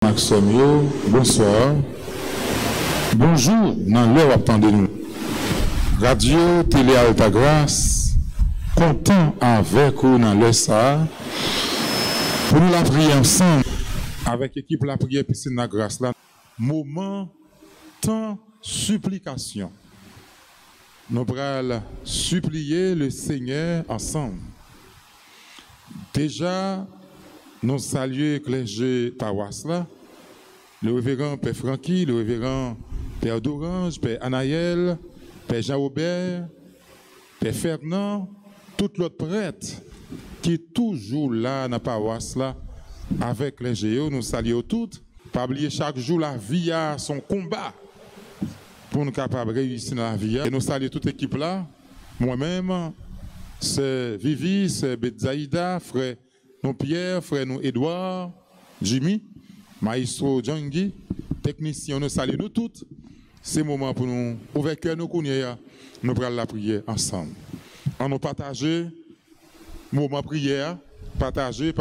Maxime, bonsoir. Bonjour, dans l'heure attendez-nous. Radio Télé Alta Grâce, content avec vous dans l'heure ça. Pour nous la prier ensemble, avec l'équipe la prière piscine la grâce là. Moment, temps, supplication. Nous allons supplier le Seigneur ensemble. Déjà, nous saluons clergé paroisse là, le révérend Père Francky, le révérend Père d'Orange, Père Anaël, Père Jean-Robert, Père Fernand, tout l'autre prêtre qui est toujours là dans la paroisse là, avec les géos, nous saluons toutes. Pas oublier chaque jour la vie a son combat pour nous capables de réussir dans la vie. Et nous saluons toute l'équipe là. Moi-même, c'est Vivi, c'est Betzaïda, frère nous Pierre, frère nous Edouard, Jimmy, Maestro Djangui, technicien, nous saluons nous toutes. C'est le moment pour nous ouvrir cœur, nous connaissons, nous prenons la prière ensemble. On nous partager, moment prière, partager.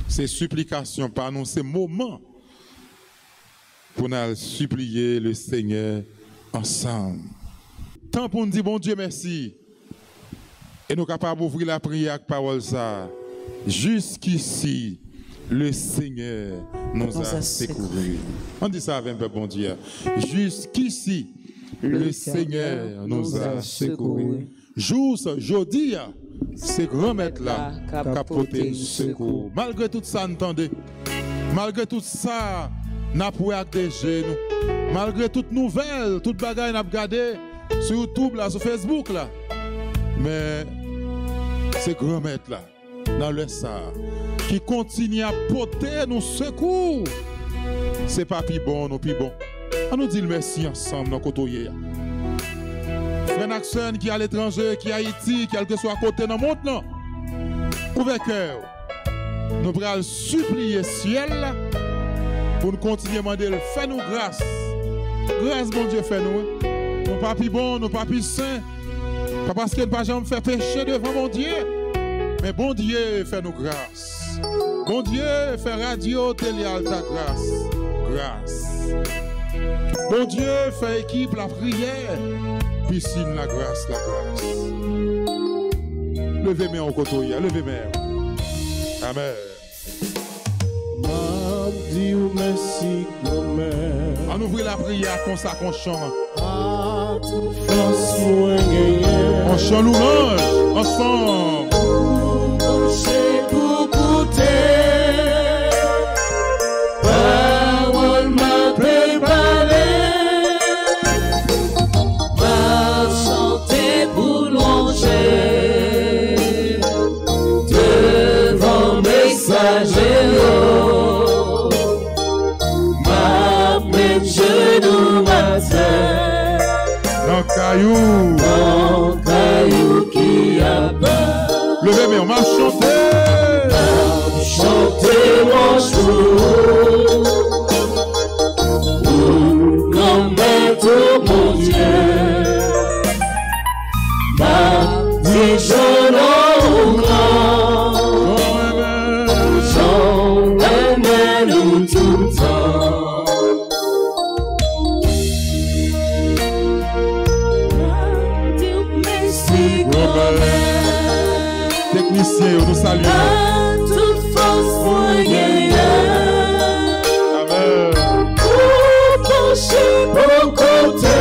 C'est supplication par nous, c'est moment pour nous supplier le Seigneur ensemble. Tant pour nous dire bon Dieu merci. Et nous sommes capables d'ouvrir la prière avec parole ça. Jusqu'ici, le Seigneur nous a secourus. On dit ça avec un peu bon Dieu. Jusqu'ici, le Seigneur nous a secourus. Juste jeudi, c'est grand maître là qui a porté secours. Malgré tout ça, entendez. Malgré tout ça, nous avons avec des genoux. Malgré toutes nouvelles, toutes bagailles, nous avons regardé sur YouTube, là, sur Facebook. Là. Mais c'est grand maître là, dans le ça, qui continue à porter nos secours. C'est pas plus bon, non plus bon. On nous dit le merci ensemble dans le côté. Frère Naxon qui est à l'étranger, qui est à Haïti, quel que soit à côté dans le monde, non. Ouvrez cœur. Nous allons supplier ciel pour nous continuer à demander, fais-nous grâce. Grâce, bon Dieu, fais-nous. Nous pas plus bon, nous pas plus saints. Pas parce que nous pas jamais fait pécher devant mon Dieu. Mais bon Dieu, fais-nous grâce. Bon Dieu, fais radio, télé, alta grâce. Grâce. Bon Dieu, fais équipe la prière. Piscine la grâce, la grâce. Levez-moi au côté, levez-moi. Amen. Merci, on ouvre la prière comme ça qu'on chante. On chante louange ensemble. Parole m'a préparé, m'a chanté pour longer devant messagers. Mon caillou qui a peur. Levez-moi, on m'a chanté. Chanter mon jour. Grand maître, mon Dieu. Ma dit jeune au grand. J'en aimais nous tout le temps. Technicien, nous saluons. Toute force moyenne. Amen. Pour pencher pour côté.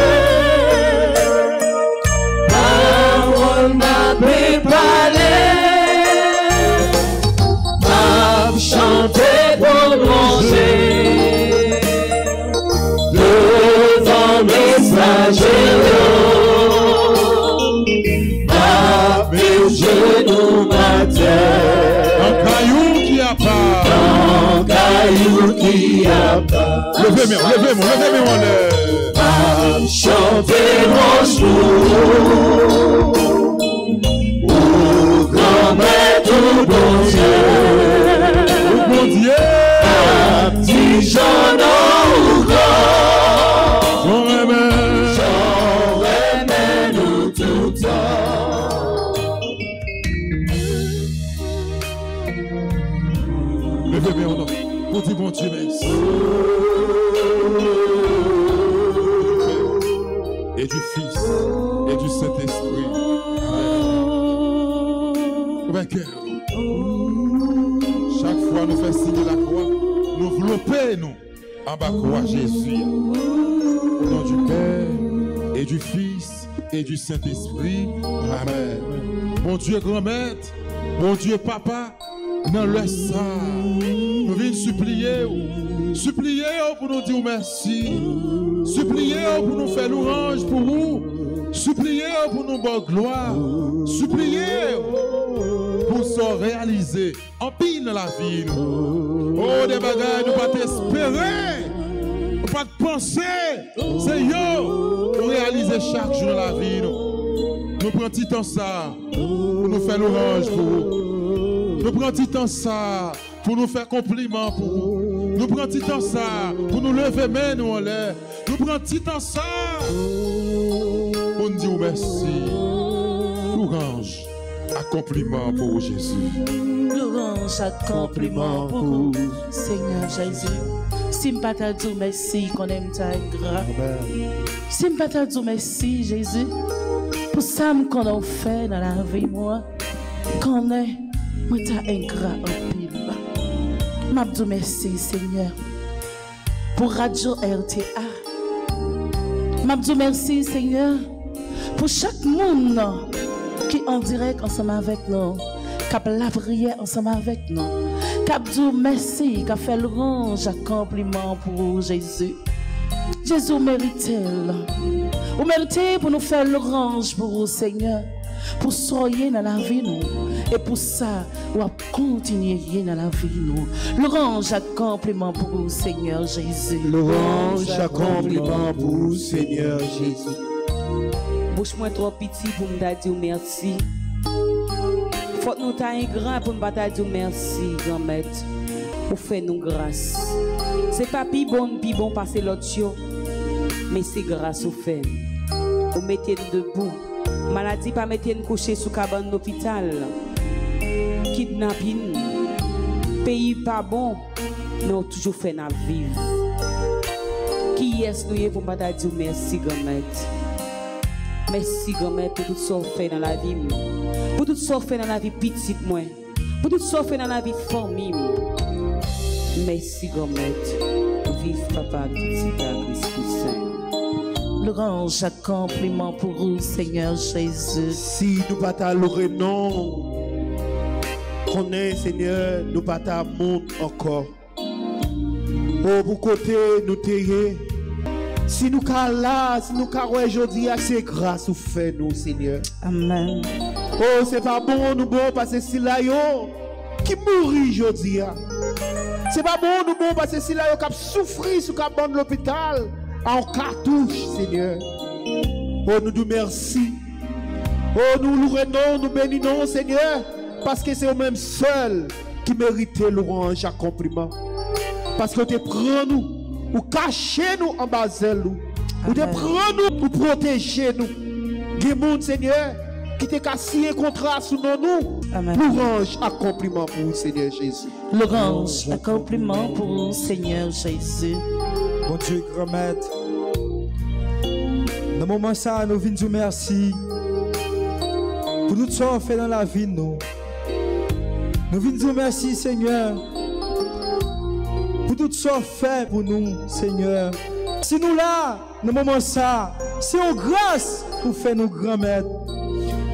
Parole m'a préparé. M'a chanté pour manger. Devant messagers. Genou matin, un caillou qui a pas, un caillou qui a pas. Levez-moi, à chanter mon jour, au grand maître bon Dieu, à petit jeune au grand, j'en remets nous tout le temps. Levez-moi, Pour dire bon Dieu merci. Et du Fils et du Saint-Esprit. Amen. Chaque fois nous faisons signer la croix, nous envelopper nous en bas croix Jésus. Au nom du Père et du Fils et du Saint-Esprit. Amen. Mon Dieu grand maître, mon Dieu papa, dans le ça, nous venons supplier pour nous dire merci, supplier pour nous faire l'orange pour vous, supplier pour nous bonne gloire, supplier pour se réaliser en pile dans la vie. Oh, des bagages, nous ne pas t'espérer, nous ne pas te penser, Seigneur, pour réaliser chaque jour dans la vie. Nous prenons petit temps ça pour nous faire l'orange pour vous. Nous prenons petit temps ça pour nous faire compliment pour vous. Nous prenons petit temps ça pour nous lever main nous en l'air. Nous prenons petit temps ça pour nous dire merci. L'orange à compliment pour vous, Jésus. L'orange à compliment pour vous, Seigneur Jésus. Si je ne pas te dire merci, qu'on aime ta grâce. Si je ne pas te dire merci, Jésus, pour ça qu'on a fait dans la vie, moi, qu'on est, moi, t'as ingrat en pile. Je te dis merci, Seigneur, pour Radio RTA. Je te dis merci, Seigneur, pour chaque monde qui est en direct ensemble avec nous, qui a la prière ensemble avec nous, qui a dit merci, qui a fait l'orange à compliment pour Jésus. Jésus mérite. Vous méritez pour nous faire l'orange pour vous, Seigneur, pour soyez dans la vie, nous. Et pour ça, vous continuer dans la vie, nous. L'orange à compliment pour vous, Seigneur Jésus. L'orange à compliment pour vous, Seigneur Jésus. Bouche-moi trop petit pour me dire merci. Faut que nous t'ayons grand pour me dire merci, grand-mère. Pour faire nous grâce. C'est pas pi bon passer l'autre chose, mais c'est grâce au fait. Vous mettez nous debout. Maladie pas mettez nous coucher sous cabane d'hôpital. Kidnapping. Pays pas bon, nous toujours fait na vivre. Qui est-ce nous pour me dire merci, grand-mère? Merci, grand-mère, pour tout ce qu'on fait dans la vie. Pour tout ce qu'on fait dans la vie petite, moi. Pour tout ce qu'on fait dans la vie famille. Merci, grand-mère. Vive papa, petit Christ Saint. L'orange à compliment pour vous, Seigneur Jésus. Si nous pas t'allouer, non. Qu'on est, Seigneur, nous pas t'amour encore. Oh, pour côté, nous t'ayons. Si nous sommes là, si nous sommes aujourd'hui, c'est grâce au fait, nous, Seigneur. Amen. Oh, c'est pas bon, nous bon, parce que c'est là, qui mourit aujourd'hui. C'est pas bon, nous bon, parce que c'est là, qui souffert sous le l'hôpital, en cartouche, Seigneur. Oh, nous nous merci. Oh, nous louons, nous bénissons, Seigneur, parce que c'est au même seul qui méritait l'orange à compliment. Parce que tu prends nous. Ou cachez-nous en bas de nous. Ou te prends-nous pour protéger nous. Guémoun, Seigneur, qui te cassé un contrat sous nous. L'orange à compliment pour vous, Seigneur Jésus. L'orange à compliment pour vous, Seigneur Jésus. Bon Dieu, grand maître. Dans le moment ça, nous venons dire merci. Pour tout ce qu'on fait dans la vie, nous. Nous venons dire merci, Seigneur. Pour tout ce qu'on fait pour nous, Seigneur. Si nous là, dans le moment ça, c'est une grâce pour faire nos grands-mères.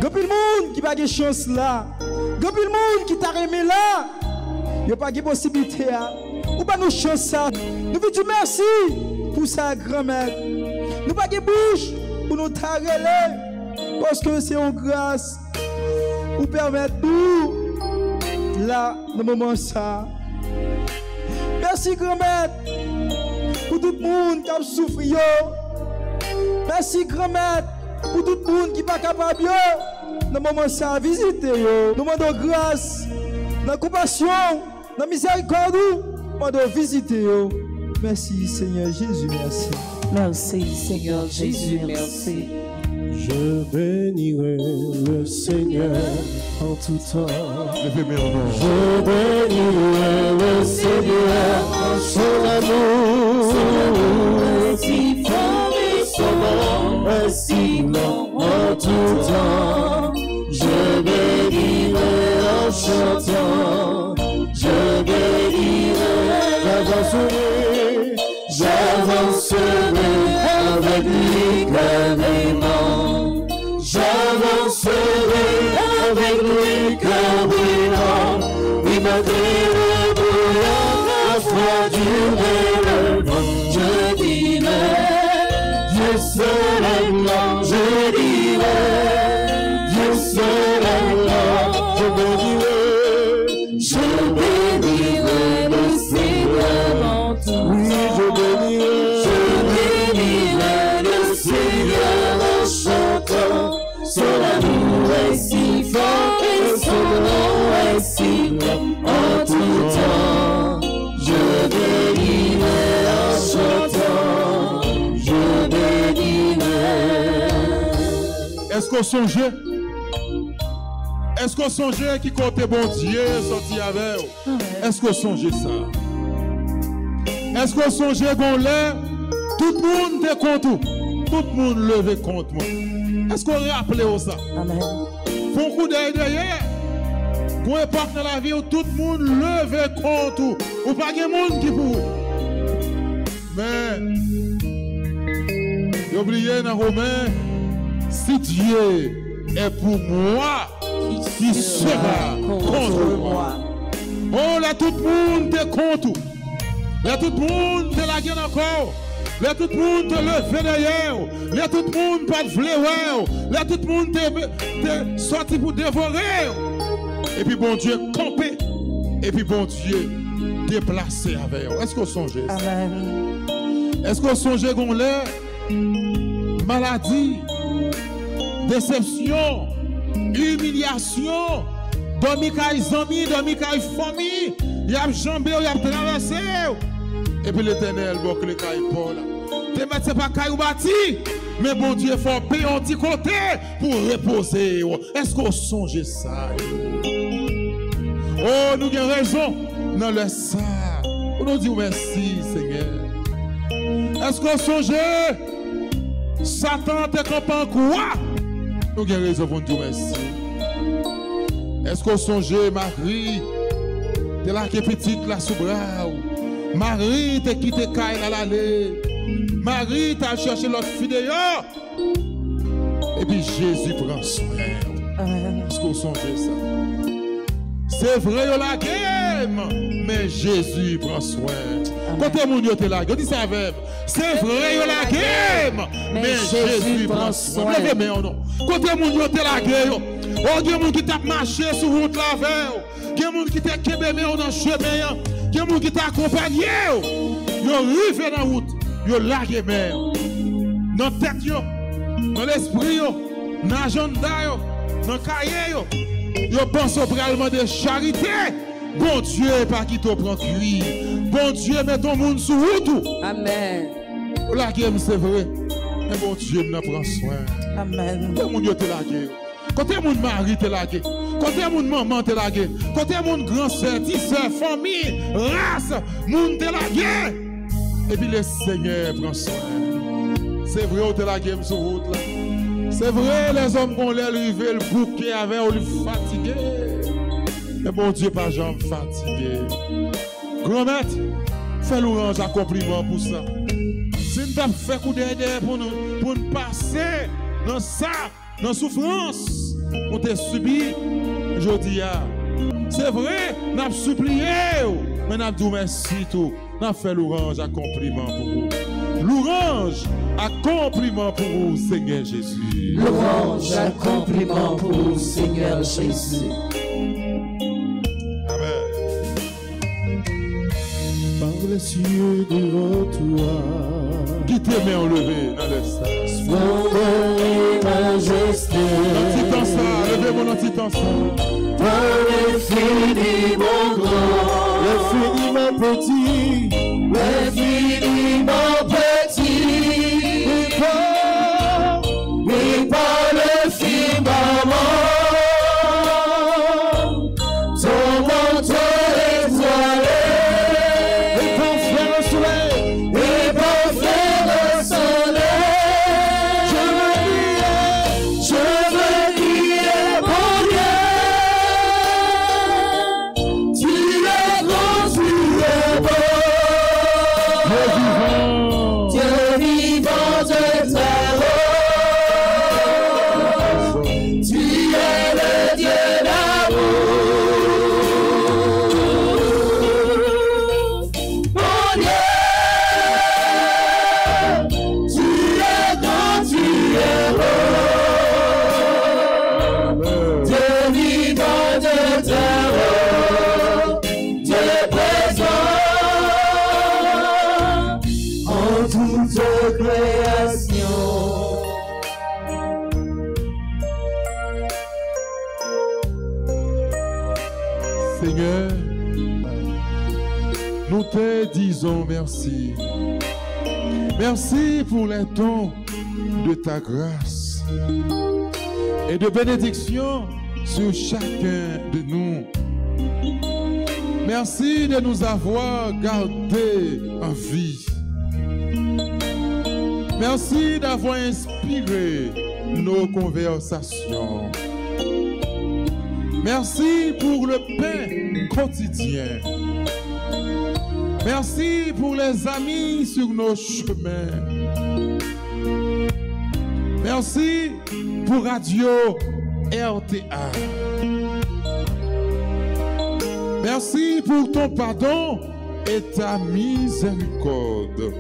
Grand le monde qui n'a pas de chance là. Grand le monde qui t'a aimé là. Il n'y a pas de possibilité. Ou pas nous chance ça. Nous voulons dire merci pour sa grand-mère. Nous pas de bouche pour nous t'arrêter. Parce que c'est une grâce pour permettre nous là, dans le moment ça. Merci grand-mère pour tout le monde qui a souffert. Merci grand-mère pour tout le monde qui n'est pas capable dans le moment ça visiter. Nous demandons grâce, la compassion, la miséricorde, nous demandons visiter. Merci Seigneur Jésus, merci. Merci Seigneur Jésus, merci. Je bénirai le Seigneur en tout temps. Je bénirai le Seigneur en son amour. Si fort et son nom est si long en tout temps. Je bénirai en chantant. Je bénirai, j'avancerai avec lui carrément. J'avancerai avec lui carrément. Oui, malgré le brouillard, la foi durera. Je dirai, Dieu serait là. Je dirai, Dieu serait là. Je bénirai le Seigneur en tout temps. Oui, je bénirai le Seigneur en chantant. Son amour est si fort et son nom est si long en tout temps. Je bénirai en chantant. Je bénirai. Est-ce qu'on songeait? Est-ce qu'on songeait qui comptait bon Dieu sorti avec vous? Est-ce qu'on songeait ça? Est-ce qu'on songeait qu'on l'est? Tout le monde était contre. Tout le monde levait contre moi. Est-ce qu'on rappelait ça? Amen. Faut un coup d'œil derrière. Qu'on est pas dans la vie où tout le monde levait contre. Ou pas de monde qui pour. Mais, oubliez dans Romain, si Dieu est pour moi, qui sera contre moi. Oh, là, tout le monde est contre. Là, tout le monde est la guerre encore. Là, tout le monde est levé derrière. Là, tout le monde pas de fléau. Là, tout le monde est sorti pour dévorer. Et puis, bon Dieu, campé. Et puis, bon Dieu, déplacé avec vous. Est-ce qu'on songe ça? Est-ce qu'on songe qu'on l'est? Maladie, déception, humiliation, dormi kay zami, dormi kay famille, y a jambé, y a traversé. Et puis l'Éternel bok le kay Paul. Te met c'est pas kay ou bâti, mais bon Dieu faut payer un petit côté pour reposer. Est-ce qu'on songe ça? Oh, nous avons raison dans le ça. On nous dit merci Seigneur. Est-ce qu'on songe Satan te campant quoi? Nous avons raison pour nous dire merci. Est-ce qu'on songe Marie? De la qui petite la soubra. Marie te quitté Kaï à l'allée. Marie t'a cherché l'autre fille d'ailleurs. Et puis Jésus prend soin. Est-ce qu'on songe ça? C'est vrai la game, mais Jésus prend soin. Quand mon Dieu te la gueule, dis ça avec. C'est vrai la game, mais Jésus prend soin. Levez moi non. Quand mon Dieu te la gueule, oh Dieu mon qui t'a marché sur route la veille. Quel monde qui t'a kébé dans chemin. Quel monde qui t'a accompagné. Yo rivé dans route, yo lagué mer. Dans tête yo, dans l'esprit yo, dans agenda yo, dans cahier yo. Yo pense au pralement de charité. Bon Dieu, pas qui te prend cuit. Bon Dieu, met ton monde sous route. Amen. La guerre, c'est vrai. Mais bon Dieu, nous prend soin. Amen. Quand mon Dieu te lagué. Quand mon mari te lagué. Quand mon maman te lagué. Quand mon grand-sœur, tisseur, famille, race, monde te lagué. Et puis le Seigneur prend soin. C'est vrai, on te lagué sur route là. C'est vrai, les hommes qu'on l'air arrivé, le bouquet avec, on lui fatigué. Mais mon Dieu, pas jamais fatigué. Grand-mère, fais l'orange à compliment pour ça. Si nous avons fait coup d'aide pour nous passer dans ça, dans la souffrance, on t'a subi, je dis, c'est vrai, nous avons supplié, mais nous avons dit merci tout. Nous avons fait l'orange à compliment pour vous. L'orange à compliment pour vous, Seigneur Jésus. L'orange à compliment pour vous, Seigneur Jésus. Amen. Par les cieux devant toi, qui t'aimait enlevé dans le sang. Splendeur et majesté. Dans ça, levez mon antitan ça. Par l'infiniment grand, l'infiniment petit, l'infiniment petit. We Seigneur, nous te disons merci. Merci pour les dons de ta grâce et de bénédiction sur chacun de nous. Merci de nous avoir gardés en vie. Merci d'avoir inspiré nos conversations. Merci pour le pain quotidien. Merci pour les amis sur nos chemins. Merci pour Radio RTA. Merci pour ton pardon et ta miséricorde.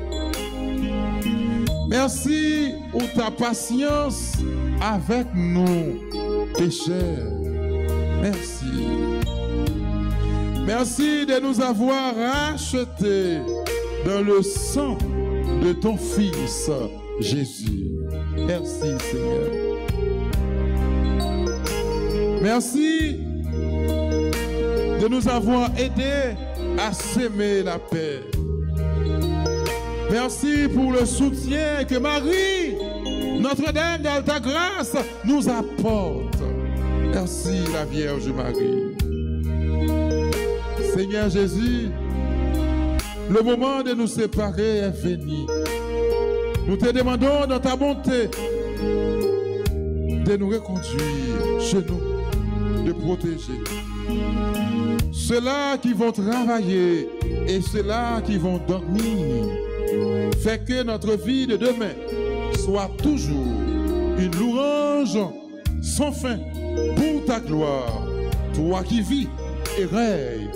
Merci pour ta patience avec nous, pécheurs. Merci. Merci de nous avoir rachetés dans le sang de ton Fils, Jésus. Merci, Seigneur. Merci de nous avoir aidés à s'aimer la paix. Merci pour le soutien que Marie, Notre-Dame d'Alta Grâce, nous apporte. Merci, la Vierge Marie. Seigneur Jésus, le moment de nous séparer est venu. Nous te demandons dans ta bonté de nous reconduire chez nous, de protéger ceux-là qui vont travailler et ceux-là qui vont dormir. Fais que notre vie de demain soit toujours une louange sans fin pour ta gloire, toi qui vis et règnes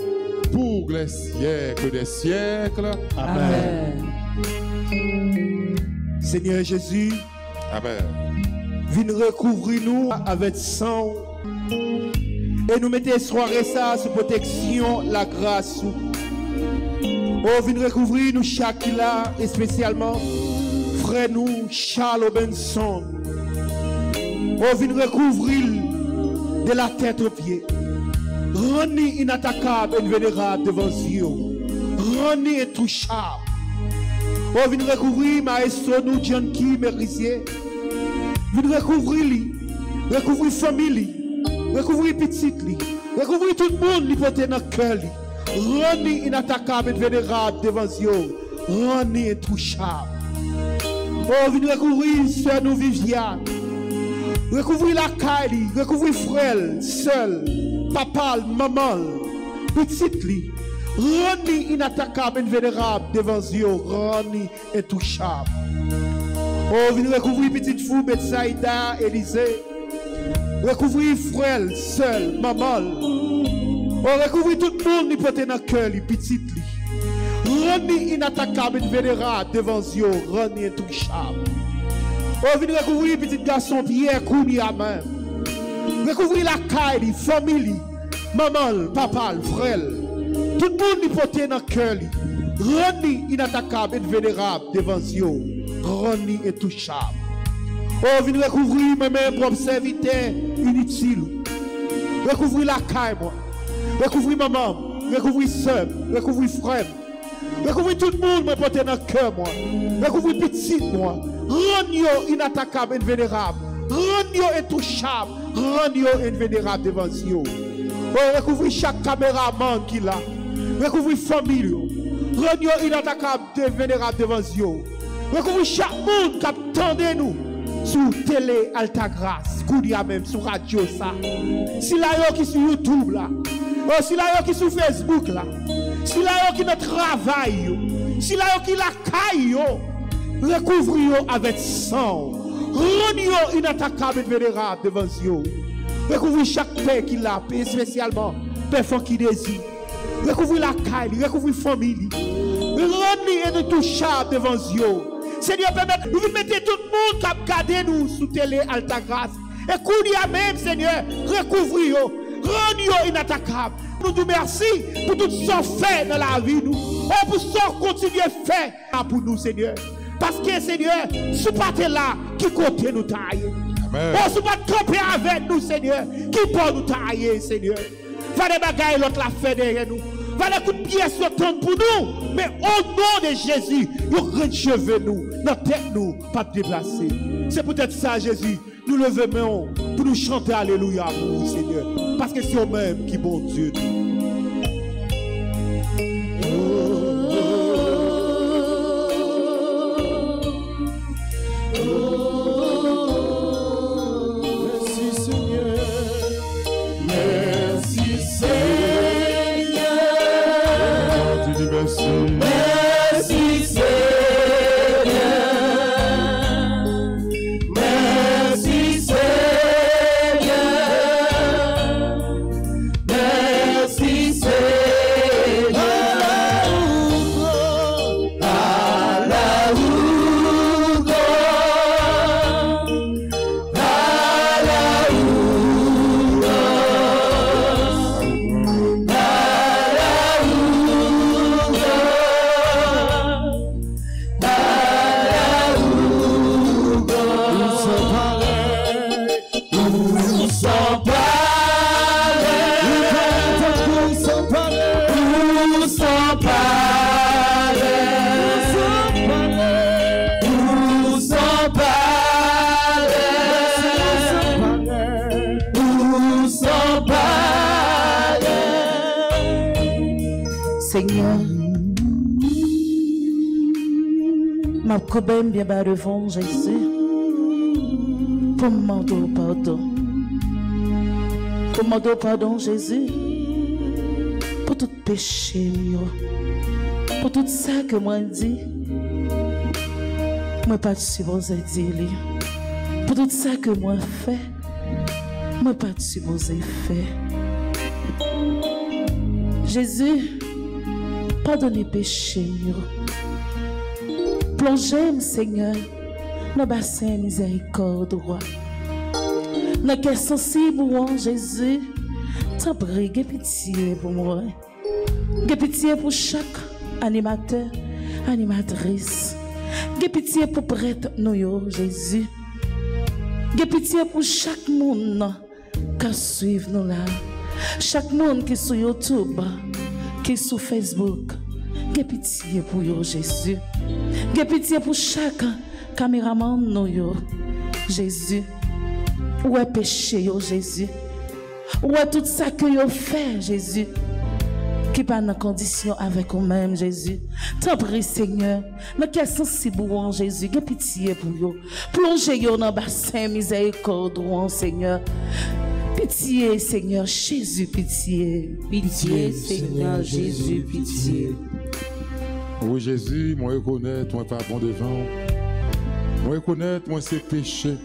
pour les siècles des siècles. Amen. Seigneur Jésus, Amen. Viens recouvrir nous avec sang et nous mettez soirée ça sous protection, la grâce. Oh, viens recouvrir nous chaque là, et spécialement frère nous Charles Benson. Oh, viens recouvrir de la tête aux pieds. Rends-nous inattaquable et vénérable devant Dieu. Rends-nous intouchable. Oh, viens recouvrir maestro nous John Ki Merisier. Viens recouvrir lui, recouvrir famille, recouvrir petit lui, recouvrir tout le monde qui porte dans le cœur. Rends-nous inattaquable et vénérable devant Dieu. Rends-nous intouchable. Oh, viens recouvrir sœur nous Viviane. Recouvrir la caille, recouvrir frère, seul, papa, maman, petite li. Rends-nous inattaquable et vénérable devant Dieu. Rends-nous intouchable. Oh, viens recouvrir petite fou, Betsaïda, Élysée. Recouvrir frère, seul, maman. Oh, recouvrir tout le monde qui porte dans le cœur, les petites li. Rends-nous inattaquable et vénérable devant Dieu. Rends-nous intouchable. Oh, viens recouvrir petit garçon Pierre Kounia même. Recouvrir la caille, famille, maman, papa, frère. Tout le monde qui porte dans le cœur. Rends-nous inattaquable et vénérable devant Dieu. Rends-nous intouchable. Oh, viens recouvrir mes propres serviteurs inutiles. Recouvrir la caille, moi. Recouvrir maman, recouvrir soeur, recouvrir frère. Recouvrir tout le monde me porte dans le cœur, moi. Recouvrir petit, moi. Rends-nous inattaquable et vénérable. Rends-nous intouchable. Rends-nous invulnérable devant Dieu. Oh, recouvrir chaque caméraman qui l'a. Recouvrir famille. Rends-nous inattaquable et vénérable devant Dieu. Recouvrir chaque monde qui attendait nous sur télé Alta Grâce. Koudia même sur radio ça. Si là qui sur YouTube là. Oh, si là qui sur Facebook là. Si là qui notre travail. Si là qui la caille. Recouvrir avec sang. Rends-nous inattaquable et vénérable devant Dieu. Recouvrir chaque paix qu'il a, spécialement père qui désire. Recouvrir la caille, recouvrir famille. Rends-nous intouchable devant Dieu. Seigneur, permettez nous de mettre tout le monde qui a gardé nous sous télé Alta Grâce. Et qu'on y a même, Seigneur, recouvrir. Rends-nous inattaquable. Nous nous merci pour tout ce qu'on fait dans la vie. Nous. Oh, pour ce qu'on continue à faire pour nous, Seigneur. Parce que, Seigneur, ce pas là qui côté nous taille. Oh, ce pas camper avec nous, Seigneur, qui peut nous tailler, Seigneur. va des bagailles l'autre la fait derrière nous. Va des coups de pied sortant pour nous. Mais au nom de Jésus, nous rechevez nous, notre tête nous, pas déplacer. C'est peut-être ça, Jésus. Nous levons pour nous chanter Alléluia pour vous, Seigneur. Parce que c'est eux-mêmes qui bon Dieu. Seigneur, ma cobaine bien bas devant Jésus pour me demander pardon. Pour me demander pardon, Jésus, pour tout péché, pour tout ça que moi dit, moi pas supposé dire. Pour tout ça que moi fait, moi pas supposé faire. Jésus, pardonnez péché, plongez, Seigneur, dans le bassin miséricorde, roi. Dans le cœur sensible, Jésus, t'en prie, aie pitié pour moi. Aie pitié pour chaque animateur, animatrice. Aie pitié pour prêtre, nous, Jésus. Aie pitié pour chaque monde qui suit nous là. Chaque monde qui est sur YouTube, qui est sur Facebook. Aie pitié pour vous, Jésus. Aie pitié pour chaque caméraman, nous, Jésus. Où est péché, Jésus? Où est tout ça que vous fait, Jésus? Qui pas dans condition avec vous-même, Jésus. T'en prie, Seigneur. Mais quel sensible, Jésus. Aie pitié pour vous. Plongez dans le bassin miséricorde, Seigneur. Pitié, Seigneur Jésus, pitié. Pitié, Seigneur Jésus, pitié. Oui, Jésus, moi reconnaître, moi pas bon devant. Moi reconnaître, moi c'est péché.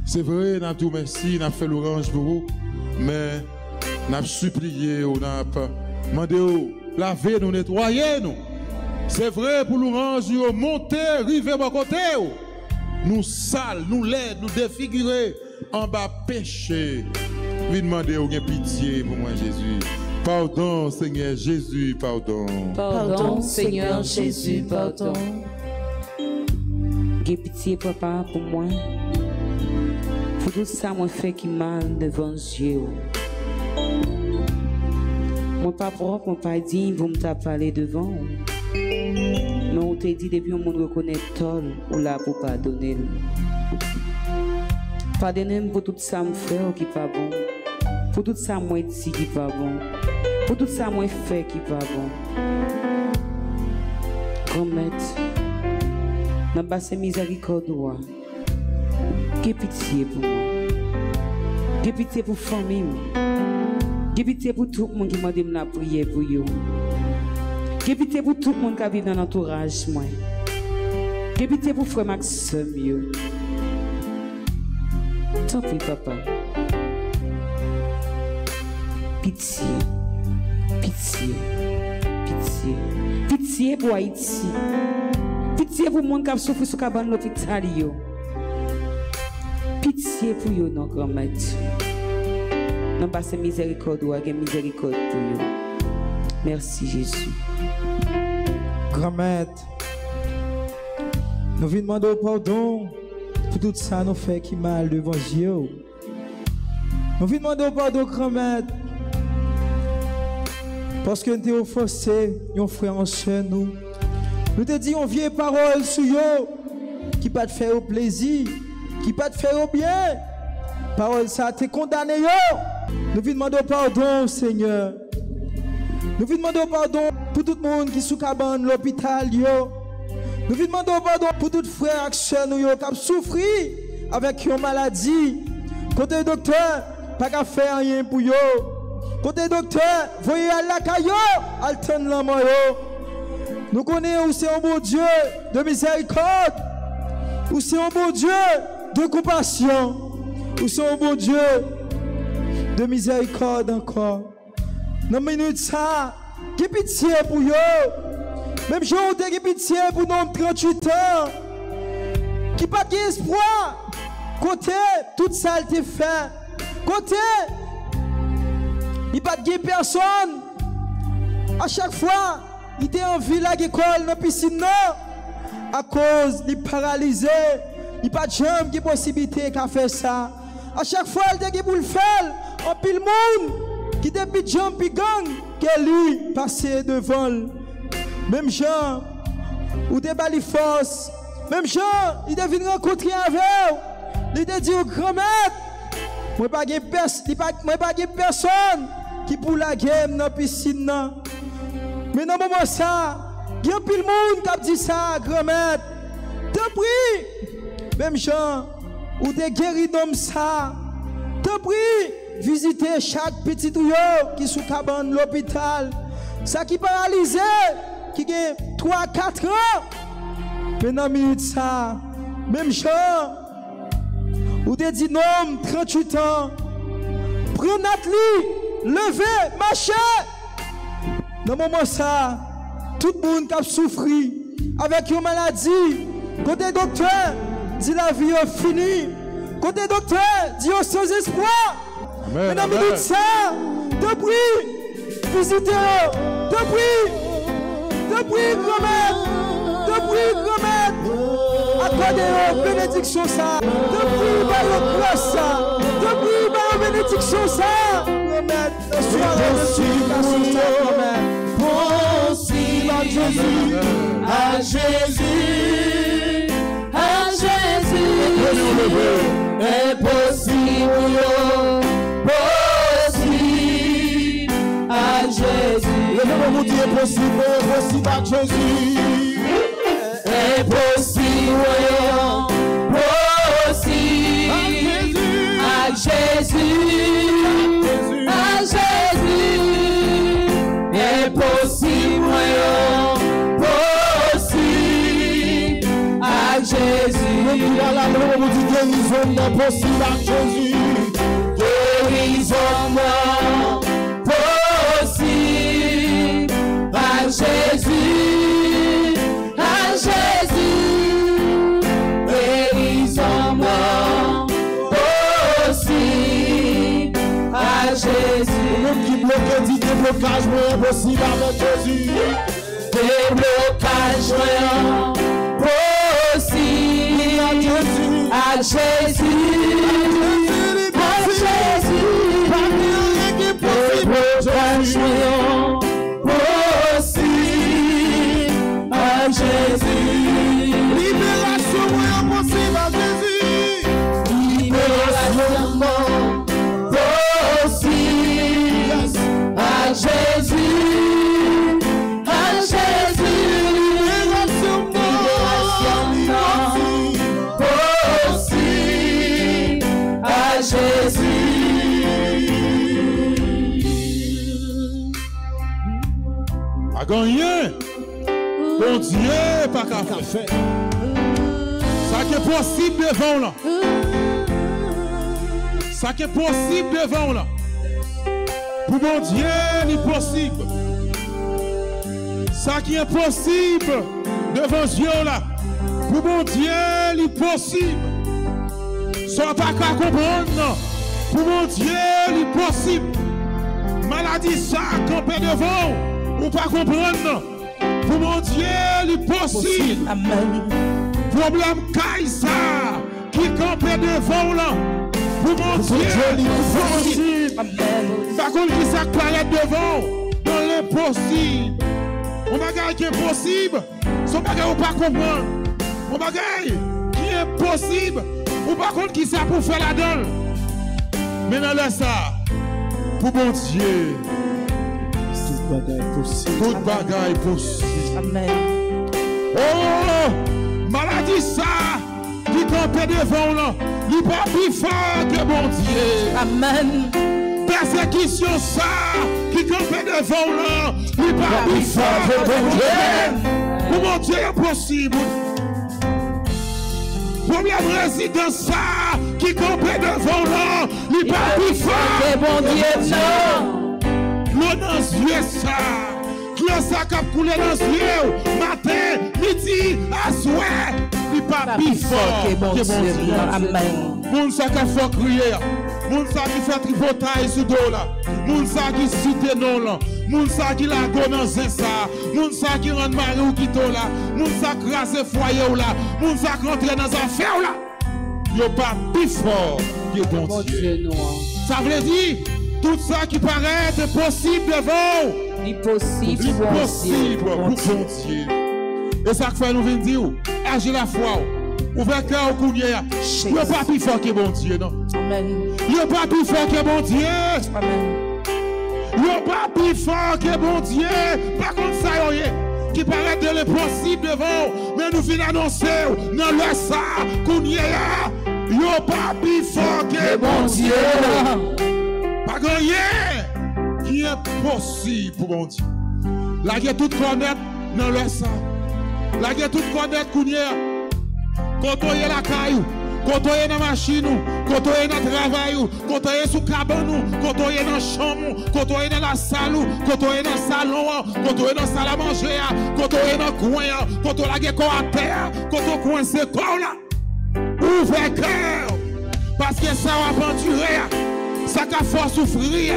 C'est vrai, nous avons tout merci, nous avons fait l'orange pour vous, mais nous avons supplié, nous avons demandé, laver nous, nettoyer nous. C'est vrai pour l'orange, nous monter, arriver à mon côté. Nous sales, nous laides, nous défigurer en bas péché. Lui demander pitié pour moi, Jésus. Pardon, Seigneur Jésus, pardon. Pardon, Seigneur Jésus, pardon. Aie pitié, papa, pour moi. Pour tout ça, moi, fait qui mal devant Dieu. Moi, pas propre, moi, pas dit, vous me parler devant. Mais on t'a dit, depuis on me reconnaît tol, ou là pour pardonner. Pardonnez-moi pour tout ça, me fait qui pas bon. Pour tout ça, moi, dit qui pas bon. Pour tout ça, moi, fait qui pas bon. Grand maître, dans le bassin miséricorde, aie pitié pour moi. Aie pitié pour la famille. Aie pitié pour tout le monde qui m'a demandé de prier pour vous. Aie pitié pour tout le monde qui vit dans l'entourage. Aie pitié pour frère Maxime. Tant pis, papa. Pitié. Pitié. Pitié. Pitié pour Haïti. Pitié pour le monde qui a souffert sur cabane l'hôpital. Pitié pour vous, non, grand-maître. Non, pas c'est miséricorde, ou miséricorde pour vous. Merci, Jésus. Grand-maître, nous venons demander pardon pour tout ça nous fait qui mal devant Dieu. Nous venons demander pardon, grand-maître, Parce que nous avons forcé, nos frères en soeur, nous. Nous te disons vieille parole sur eux, qui pas te faire au plaisir, qui pas te faire au bien. Parole ça, te condamné yo. Nous vous demandons pardon, Seigneur. Nous vous demandons pardon pour tout le monde qui est sous cabane l'hôpital yo. Nous vous demandons pardon pour tout frère et sœur nous yo qui a souffert avec une maladie. Côté docteur, pas qu'à faire rien pour yo. Côté docteur, voyez à la caillou, alterne la mort yo. Nous connaissons où c'est un bon Dieu de miséricorde, où c'est un bon Dieu de compassion, où c'est un bon Dieu de miséricorde encore. Dans la minute ça, qui pitié pour eux. Même jour qui pitié pour nous 38 ans, qui pas d'espoir. Côté, toute ça a été fait. Côté, il n'y a pas de personne. À chaque fois, il était en ville à l'école, dans la piscine, à cause il paralysé. Il n'y a pas de jambe qui possibilité qu'à faire ça. À chaque fois, il était pour le faire. En pile monde qui depuis jambe et gang, que lui passait devant. Même gens, ou des bali force. Même gens, il devait rencontrer avec eux. Il te dit au grand-mère, moi pas de personne qui pour la game dans la piscine. Mais dans le moment ça, il y a plus de monde qui a dit ça, grand-mère. T'en prie, même gens, ou des guéris d'hommes ça. T'en prie, visiter chaque petit tuyau qui est sous cabane de l'hôpital. Ça qui paralysé, qui a 3-4 ans. Mais dans la minute ça, même gens, ou des dit non, 38 ans, prenez Nathalie, levez, marchez. Dans le moment ça, tout le monde qui a souffert avec une maladie, côté docteur, dit la vie est finie. Côté docteur, dit sans espoir. Mais dans la minute ça, te prie, visitez-le, te prie, grand-mère, te prie, grand-mère. Accordez-vous bénédiction ça. Depuis par le grâce ça. Depuis par la bénédiction ça. Possible à Jésus, à Jésus, à Jésus. Impossible, possible à Jésus. Levez-moi vous dire possible, possible à Jésus. Impossible, possible à Jésus, à Jésus. Impossible, possible à Jésus. Même qui va la main, vous dites guérison, impossible à Jésus. Guérison, possible à Jésus. Jésus, qui bloque dit déblocage, mais impossible avec Jésus. Déblocage, possible à Jésus. À Jésus, déblocage, possible à Jésus. Libération, impossible à Jésus. Libération, Jésus, à Jésus, libération, possible à Jésus. A gagné, bon Dieu, pas qu'à faire. Ça qui est possible devant là. Ça qui est possible devant là. Pour mon Dieu, l'impossible. Ça qui est possible devant Dieu là. Pour mon Dieu, l'impossible. Soit pas qu'à comprendre. Pour mon Dieu, l'impossible. Maladie ça, campé devant. Ou pas comprendre. Pour mon Dieu, l'impossible. Amen. Problème Kaïsa qui campé devant là. Pour mon Dieu, l'impossible. Amen. Par contre, qui s'apparaît devant, dans impossible. On bagaille qui est possible, son bagaille ou pas comprendre. On bagaille qui est possible, ou pas contre qui ça pour faire la donne. Mais dans le ça, pour bon Dieu, Toute bagaille possible. toute bagaille possible. Amen. Oh, maladie ça, qui campait devant là, il pas plus fort que bon Dieu. Amen. Persécution ça, qui campait devant là, il pas plus fort que bon Dieu. Pour mon Dieu est possible. Problème résident ça, qui campait devant là, il pas plus fort Que bon Dieu, non. l'eau dans les yeux ça. L'eau ça qui a coulé dans les yeux, matin, midi, à soir, il pas plus fort Que bon Dieu, non. Amen. Moun sa qui fait crier, moun sa qui fait tripotaille sous dos là, moun sa qui cite non là, moun sa qui la go dans ça, moun sa qui rend mari ou qui là, moun sa crase foyer ou là, moun sa qui rentre dans affaire là. Yo pas plus fort que bon Dieu. Ça veut dire tout ça qui paraît impossible devant, Impossible. impossible pour bon Dieu. Et ça que fait nous venir dire, agir la foi. Ouvert cœur au courrier. Il n'y a pas plus fort que bon Dieu, non? Amen. Il n'y a pas plus fort que bon Dieu. Amen. Il n'y a pas plus fort que bon Dieu. Par contre, ça y est, qui paraît de l'impossible devant. Mais nous venons annoncer, dans le ça, courrier, il n'y a pas plus fort que bon Dieu. Pas rien qui est possible pour bon Dieu. La guerre tout connaître dans le ça. La guerre tout connaître courrier. Quand on est la caillou, quand on est dans la machine, quand on est dans le travail, quand on est sous cabane, quand on est dans la chambre, quand on est dans la salle, quand on est dans le salon, quand on est dans la salle à manger, quand on est dans le coin, quand on a la guerre à terre, quand on coince le corps là. Ouvrez cœur, parce que ça va aventurer, ça va faire souffrir,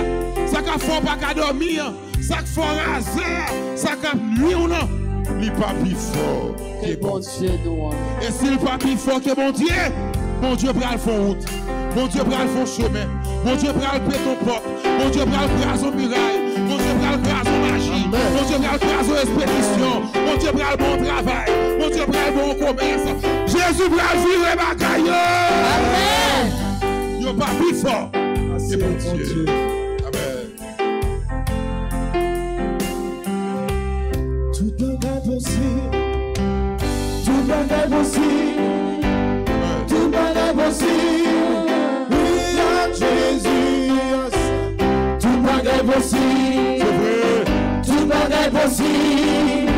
ça va faire pas dormir, ça va faire raser, ça va nuit ou non. Il n'est pas plus fort que bon Dieu. Et s'il n'est pas plus fort que bon Dieu prend le fond route. Bon Dieu prend le fond chemin. Bon Dieu prend le béton porte. Bon Dieu prend le brason muraille. Bon Dieu prend le brason magie. Bon Dieu prend le brason expédition. Bon Dieu prend le bon travail. Bon Dieu prend le bon commerce. Jésus prend le vivre bagaille. Amen. Il n'est pas plus fort que bon Dieu. Amen. Tout bagaille possible. Tout bagaille possible. Tout bagaille possible. Oui, à Jésus. Tout bagaille possible. C'est vrai. Tout bagaille possible.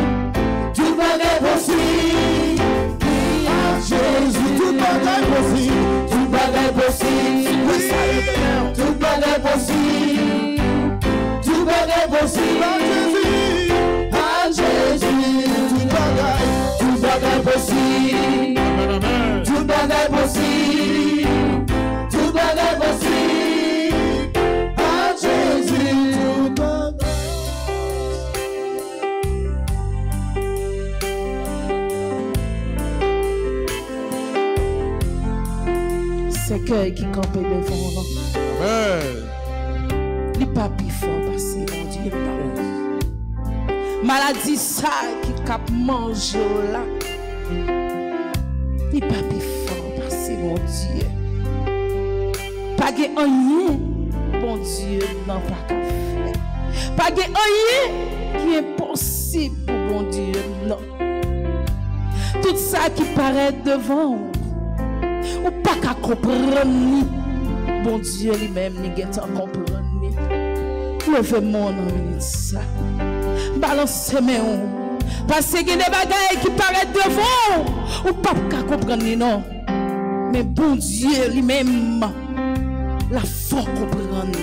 Tout bagaille possible. Oui, à Jésus. Tout bagaille possible. Tout bagaille possible. Oui, tout bagaille possible. Tout bagaille possible. À Jésus. Tout bagaille possible. Amen, amen. Tout bagaille possible. Tout bagaille possible. À Jésus. Tout bagaille. C'est cœur qui campe devant nous. Amen. Il n'est pas plus fort parce que mon Dieu est maladie ça qui cap manger là. Il n'est pas plus fort parce que mon Dieu. Pas de rien, bon Dieu, non pas qu'à faire. Pas de rien qui est possible pour bon Dieu, non. Tout ça qui paraît devant, ou pas qu'à comprendre, bon Dieu lui-même, n'y guette à comprendre. Levez-moi dans minute ça. Balancez-moi. Parce qu'il y a des bagailles qui paraissent devant, ou pas qu'à comprendre, non. Mais bon Dieu lui-même, la force comprendre.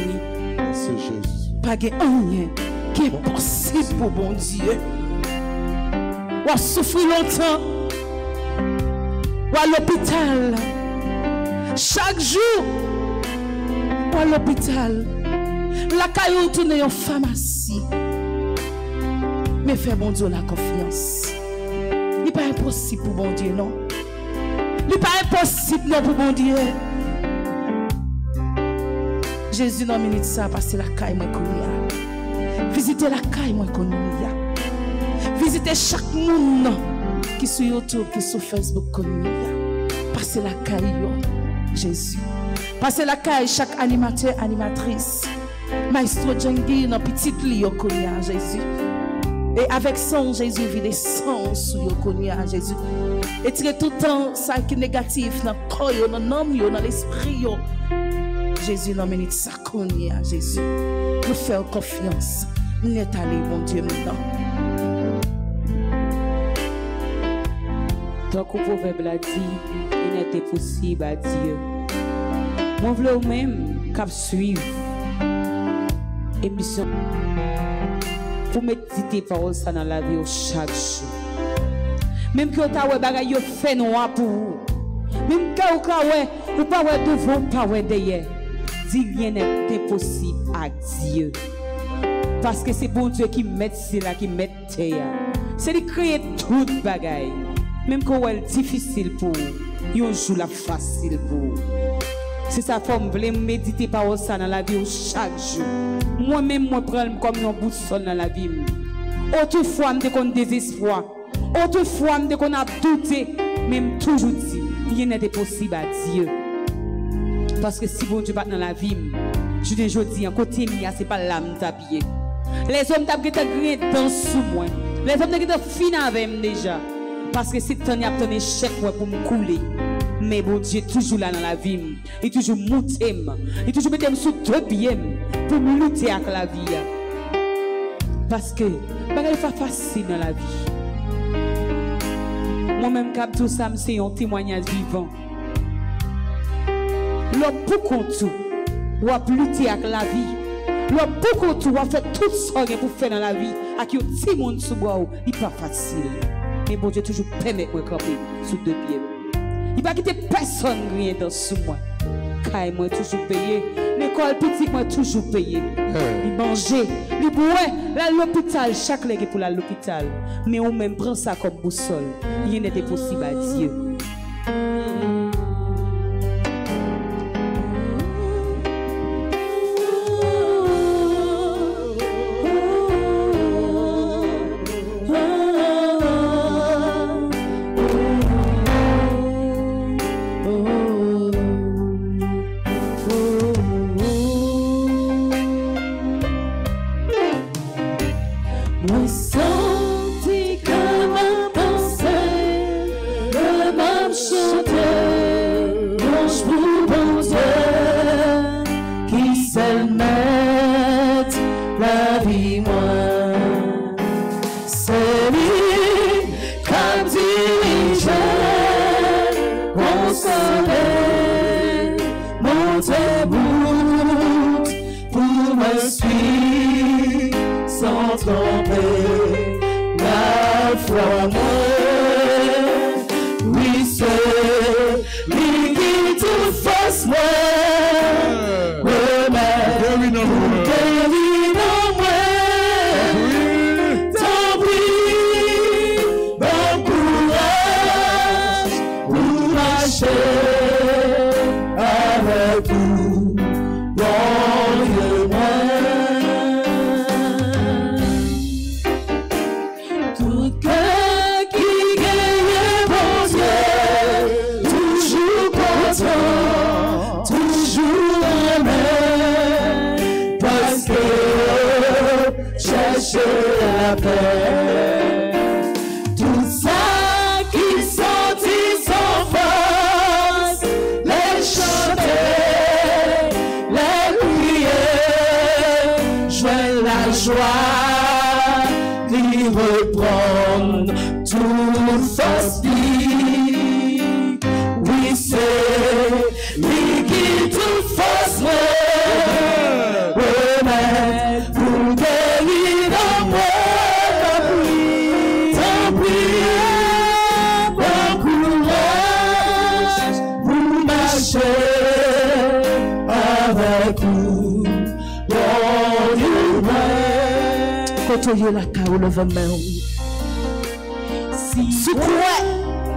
C'est Jésus. Pas de rien qui est possible pour bon Dieu. Ou à souffrir longtemps, ou à l'hôpital, chaque jour, ou à l'hôpital, la caillou tourne en pharmacie. Mais fais bon Dieu la confiance. Il n'est pas impossible pour bon Dieu, non. Il n'est pas impossible non pour bon Dieu. Jésus n'a minute ça parce que la caille m'a courir. Visitez la caille, moi, qu'on y a. Visitez chaque monde qui sur YouTube, qui sur Facebook, qu'on y a. Passez la caille, Jésus. Passez la caille, chaque animateur, animatrice. Maestro Djengui, dans petit lit, qu'on y a, Jésus. Et avec son, Jésus vit des sens sur le Jésus. Et tirer tout le temps ça qui est négatif dans le corps, dans l'âme, dans l'esprit. Jésus n'a pas ça qu'on y a, Jésus. Nous faire confiance. Nous allé, mon Dieu, maintenant. Donc, le proverbe l'a dit, il n'était possible à Dieu. Moi, je veux même qu'à suivre émission. Pour méditer parole ça dans la vie chaque jour. Même que tu as bagay yo fait noir pour vous. Même que ou pas devant, pas derrière. Dis rien n'est impossible à Dieu. Parce que c'est bon Dieu qui met là, qui met terre. C'est de créer tout bagay. Même quand c'est difficile pour vous, un jour la facile pour vous. C'est sa forme, je veux méditer par ça dans la vie chaque jour. Moi-même, je prends comme un boussole dans la vie. Autrefois, je me désespoir. Autrefois, je me douté. Même toujours dit, rien n'est possible à Dieu. Parce que si bon Dieu pas dans la vie, je dis, en côté mia, ce n'est pas l'âme tapie. Les hommes tapent qui dans sous moi. Les hommes qui sont finis avec moi déjà. Parce que c'est un échec pour me couler. Mais bon Dieu est toujours là dans la vie. Il est toujours monté. Il est toujours mis sous deux pieds pour me lutter avec la vie. Parce que ce n'est pas facile dans la vie. Moi-même, quand tout ça, c'est un témoignage vivant. L'homme pour qu'on tout, ou à lutter avec la vie. L'homme pour qu'on tout, ou à faire tout ça pour faire dans la vie. Avec un petit monde sous bois, il n'est pas facile. Mais bon Dieu toujours permet de me camper sous deux pieds. Il ne va pas quitter personne rien dans ce mois. Car moi toujours payé. L'école petite moi toujours payé. Il mangeait, il boit, là l'hôpital, chaque légué pour l'hôpital. Mais on même prend ça comme boussole. Il n'était possible à Dieu.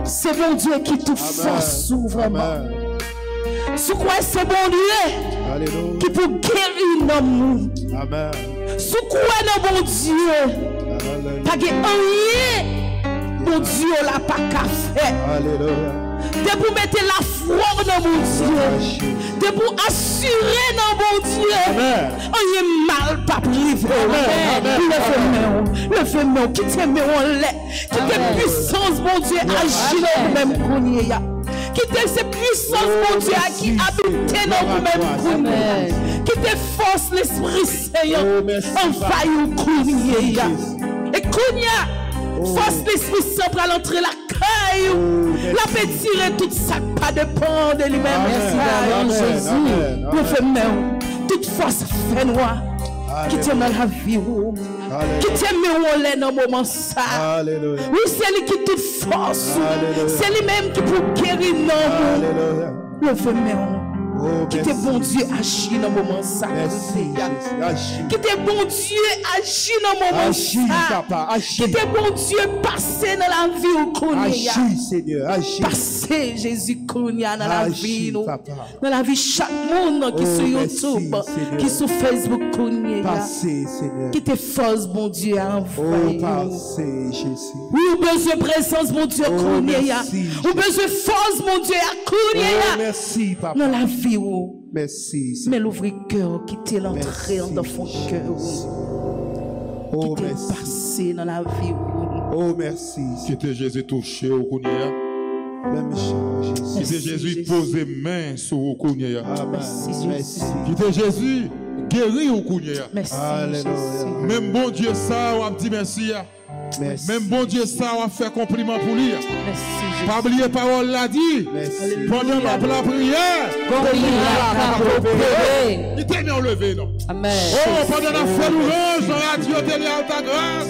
C'est bon Dieu qui te force vraiment. C'est quoi c'est bon Dieu qui peut guérir l'homme. Sous quoi non bon Dieu? Pas de rien, mon Dieu, la pas qu'à faire. De pour mettre la foi dans mon Dieu. De pour assurer dans mon Dieu. On est mal pas privé. Le fait qui t'aime en lait. Qui te puissance, mon Dieu, agit dans vous-même qu'on y a. Qui te cette puissance, mon Dieu, qui habite dans vous-même qu'on y a. Qui te force l'Esprit Saint. Envahit qu'on y a. Et qu'on y a. Force l'Esprit Saint pour l'entrer la caille. La fait tirer tout ça pas dépend de lui-même. Merci Jésus. Nous faisons toute force fait noir. Qui t'aime dans la vie. Qui t'aime dans le moment ça. Oui, c'est lui qui toute force. C'est lui-même qui peut guérir nous. Nous faisons. Qui t'es bon Dieu agit dans le moment ça. Qui t'es bon Dieu agit dans le moment ça. Qui t'es bon Dieu passer dans la vie où qu'on y a. Seigneur, agis. Passer Jésus qu'on y a dans la vie nous. Dans la vie chaque monde qui sur YouTube, qui sur Facebook qu'on y a. Passer Seigneur. Qui t'es force bon Dieu à envoyer. Passer Jésus. Oui, ou besoin de présence mon Dieu qu'on y a. Ou besoin de force mon Dieu à qu'on y a. Merci papa. Dans la vie. Merci. Mais l'ouvrir cœur, qui t'est l'entrée dans ton cœur. Oh, qui t'est merci. passé dans la vie. Oh, merci. Qui était Jésus touché au Kounia. Qui était Jésus posé main sur au Kounia. Merci. Qui était Jésus guéri au Kounia. Merci. Alléluia. Même bon Dieu ça, on a dit merci. Merci. Même bon Dieu ça, on a fait compliment pour lui. Merci. Pas oublier parole l'a dit. Merci. Pendant la prière. Il t'a mis en levé, non? Amen. Oh, pendant la foi louange, la radio télé à ta grâce.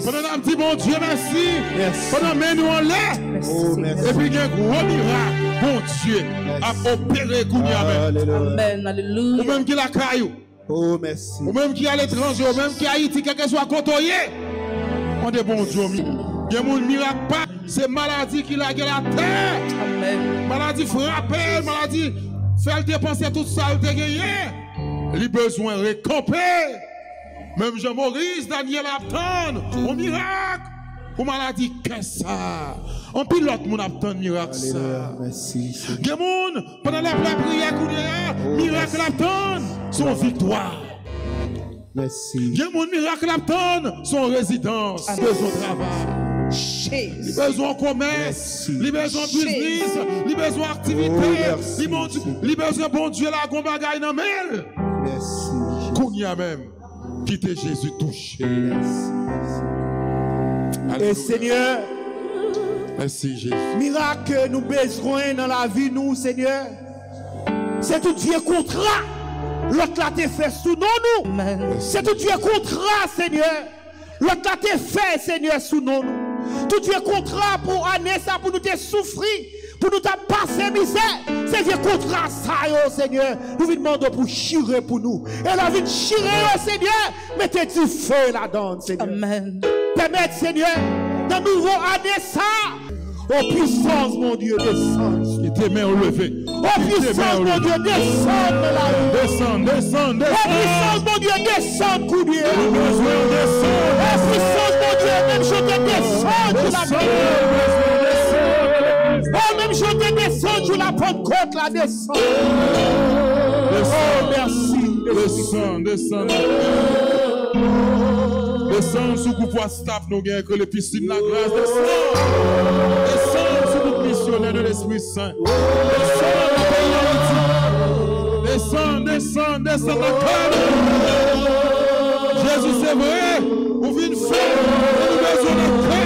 Pendant la dit bon Dieu merci. Merci. Pendant que nous en l'air. Oh, merci. Et puis il y a un gros miracle. Bon Dieu a opéré Kounia même. Alléluia. Amen. Ou Alléluia. même qui la caillou. Oh, merci. Ou même qui à l'étranger. Ou même qui à Haïti, quel que soit côtoyé. On est bon Dieu. Il y a un miracle pas. C'est maladie qui l'a la terre. Amen. Maladie frappée. Maladie fait dépenser tout ça. Il a gagné. Il a besoin de récompenser. Même Jean-Maurice, Daniel attend. Un miracle. Pour maladie, qu'est-ce ça? Un pilote, mon attend miracle ça. Merci. Il y a des gens, pendant la prière, miracle attend son victoire. Merci. Il y a des gens, miracle attend son résidence, besoin de travail. Il a besoin de commerce, il a besoin de business, il a besoin d'activité, il a besoin de bon Dieu là, qu'on bagaille dans le Merci. qu'on y a même, qui était Jésus touché. Et Seigneur, merci Jésus. miracle que nous besoin dans la vie, nous, Seigneur, c'est tout vieux contrat. L'autre là t'es fait sous nous. C'est tout vieux contrat, Seigneur. L'autre là t'es fait, Seigneur, sous nous. Tout vieux contrat pour année ça, pour nous te souffrir, pour nous te passer misère. C'est vieux contrat ça, yo, Seigneur. Nous vous demandons pour chirer pour nous. Et la vie de chirer, yo, Seigneur, mettez du feu là-dedans, Seigneur. Amen. Permettre, Seigneur, dans nouveau année ça, ô puissance, mon Dieu, descend. Il te met au lever. Ô puissance, mon Dieu, descend de la rue. Descend. Ô puissance, mon Dieu, descend, coup de pied. Nous besoin de descendre. Ô puissance, mon Dieu, même je te descends, tu la oh, même je te descends, tu la Pentecôte, la descend. Oh, merci. Descend. Descend sous coup pour staff nous gagne que les piscines la grâce. Descend sous coup missionnaire de l'Esprit Saint. Descend la cœur. Jésus c'est vrai. Vous venez faire. Nous besoin de cœur.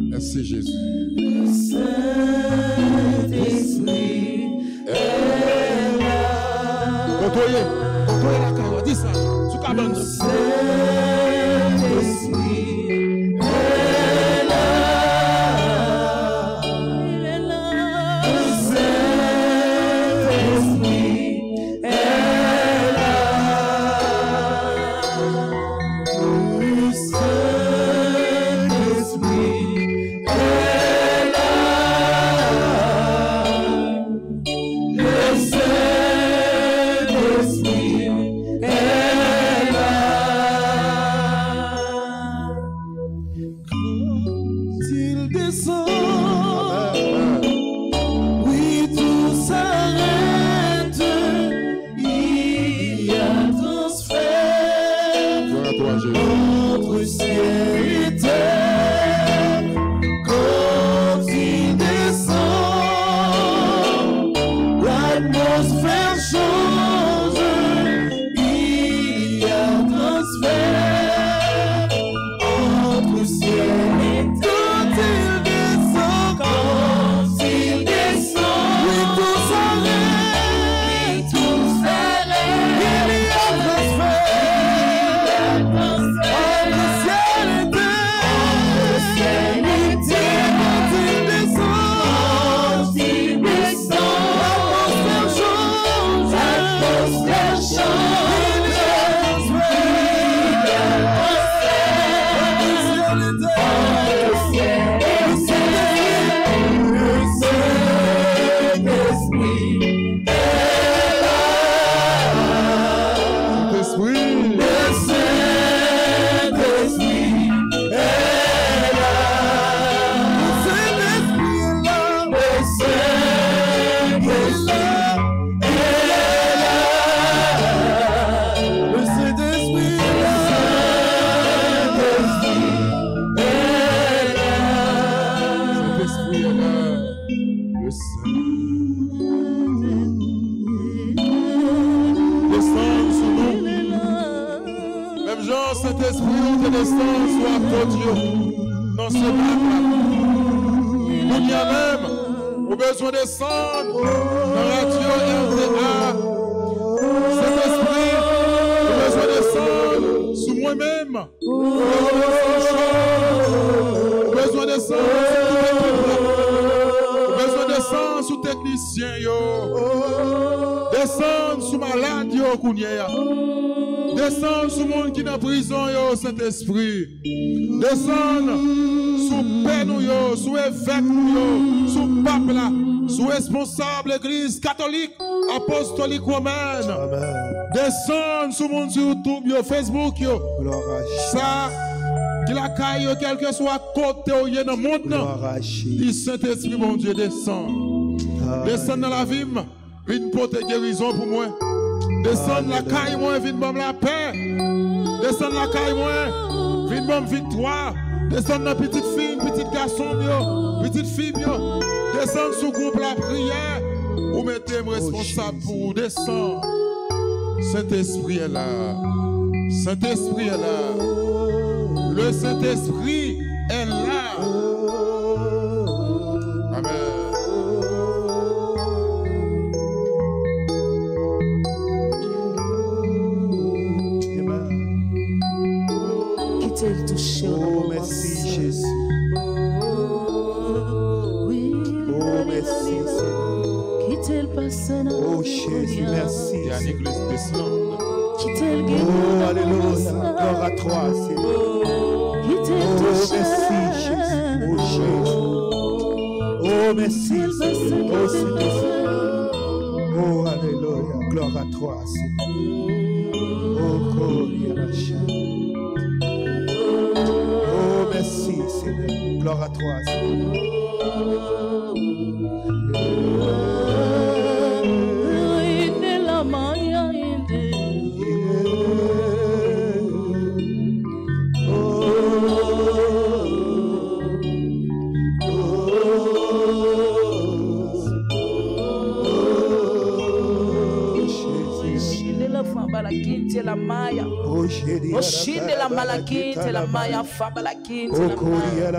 Merci Jésus. Contoyez la caille, dis ça, sous cabane. descend. Oui, tout s'arrête. Il y a transfert entre ciel et terre. Quand il descend, l'atmosphère change. Il y a transfert entre ciel et terre. Quand il descend, oui, tout s'arrête. Oui, tout s'arrête. Il y a transfert entre ciel et terre. Quand il descend, l'atmosphère change. L'atmosphère change. Saint-Esprit, on te descend, soit pour Dieu, dans ce matin. Nous y a même, au besoin de descendre dans la radio RDA. Saint-Esprit, au besoin de descendre sous moi-même. Au besoin de descendre sous tout l'équipe. Au besoin de descendre sous technicien, yo. Descendre sous malade, yo, Kounia. Descendre sous le monde qui est en prison, yo, Saint-Esprit. Descendre sous peine, yo, sous évêque, yo, sous pape, là, sous responsable l'église catholique, apostolique romaine. Descendre sous le monde sur YouTube, yo, Facebook, yo. Ça, qu'il a caillé, quel que soit côté où il y a dans le monde, le Saint-Esprit, mon Dieu, descend. Descend dans la vie, une porte guérison pour moi. Descendre la caille, moi, viens me la paix. Descendre la caille, moi, viens me victoire. Descendre la petite fille, petite garçon, petite fille, descendre sous groupe la prière. Vous mettez-moi responsable pour descendre. Saint-Esprit est là. Saint-Esprit est là. Le Saint-Esprit est là. Amen. Oh, merci Jésus. Oh, merci Seigneur. Oh, Jésus, merci. Oh, alléluia. Gloire à toi, Seigneur. Oh, merci Jésus. Oh, Jésus. Oh, merci Seigneur. Oh, Seigneur. Oh, alléluia. Gloire à toi, Seigneur. Oh, gloire à la chair. Oh, merci, Seigneur. Gloire à toi, Seigneur. La maya, Oshinde la malakite la maya, faba la kinte la maya,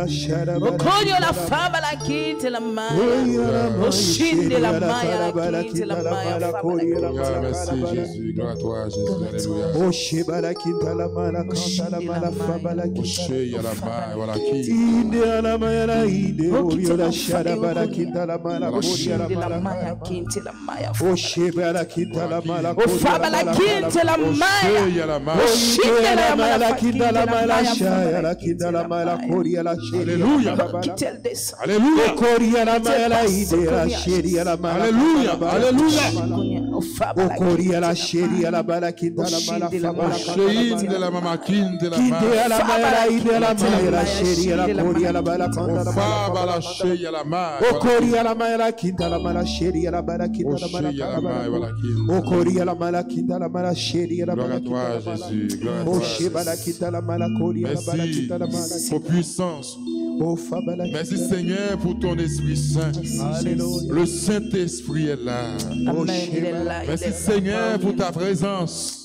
Okoyo la faba la kinte la maya, Oshinde la maya la kinte la maya, faba la kinte. Merci Jésus, gloire à toi Jésus, alléluia. Osheba la kinte la mala, kanta la mala, faba la kinte. Oshé la maya, voilà qui. Inde la maya la ide, Oyo la shada la kinte la mala, Oshinde la maya kinte la maya, Osheba la kinte la mala, Faba la kinte la maya. Gloire à toi, Jésus. Gloire à toi. Merci pour puissance. Merci Seigneur pour ton Esprit Saint. Le Saint-Esprit est là. Merci Seigneur pour ta présence.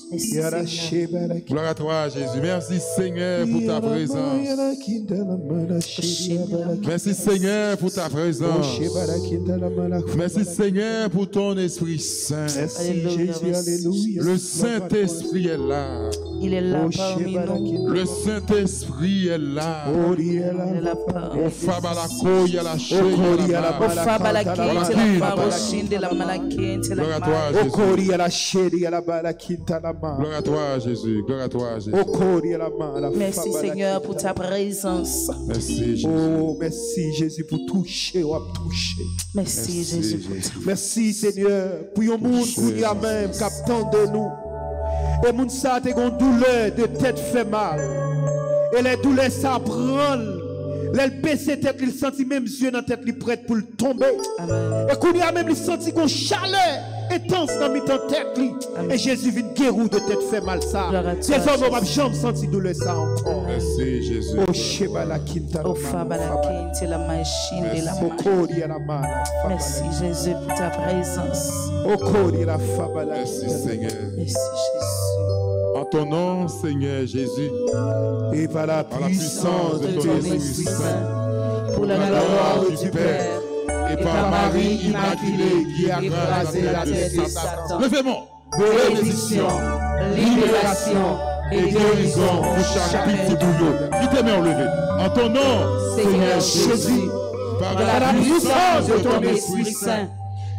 Gloire à toi Jésus. Merci Seigneur pour ta présence. Merci Seigneur pour ta présence. Merci Seigneur pour ton Esprit Saint. Le Saint-Esprit est là. Il est là parmi nous. Le Saint-Esprit est là. Au Fabalako yala sheya. Au Fabalaki la Parochine de la Malakine. Gloire à toi Jésus. Gloire à toi Jésus. Gloire à toi Jésus. Merci Seigneur pour ta présence. Merci Jésus. Oh, merci Jésus pour toucher. Merci Jésus. Merci Seigneur pour un monde qui y a même captant de nous. Et moun sa te gon douleur de tête fait mal. Et les douleurs ça prend. Les baisser tête, il senti même yeux dans tête, il prête pour le tomber. Amen. Et qu'on y a même il senti qu'on chaleur intense dans mi-temps tête. Et Jésus vient guérir de tête fait mal ça. Ces hommes n'ont jamais senti douleur ça encore. Merci Jésus. Oh Shebalakinta. Oh Fabalakinta la machine de la main. Merci Jésus pour ta présence. Merci Seigneur. Merci Jésus. En ton nom, Seigneur Jésus, et par la puissance de ton Esprit Saint, pour la gloire du Père, et par Marie Immaculée qui a écrasé la tête de Satan. Levez-moi. Bénédiction, libération et guérison pour chaque petit bouillon. Mettez mains levées. En ton nom, Seigneur Jésus, par la puissance de ton Esprit Saint,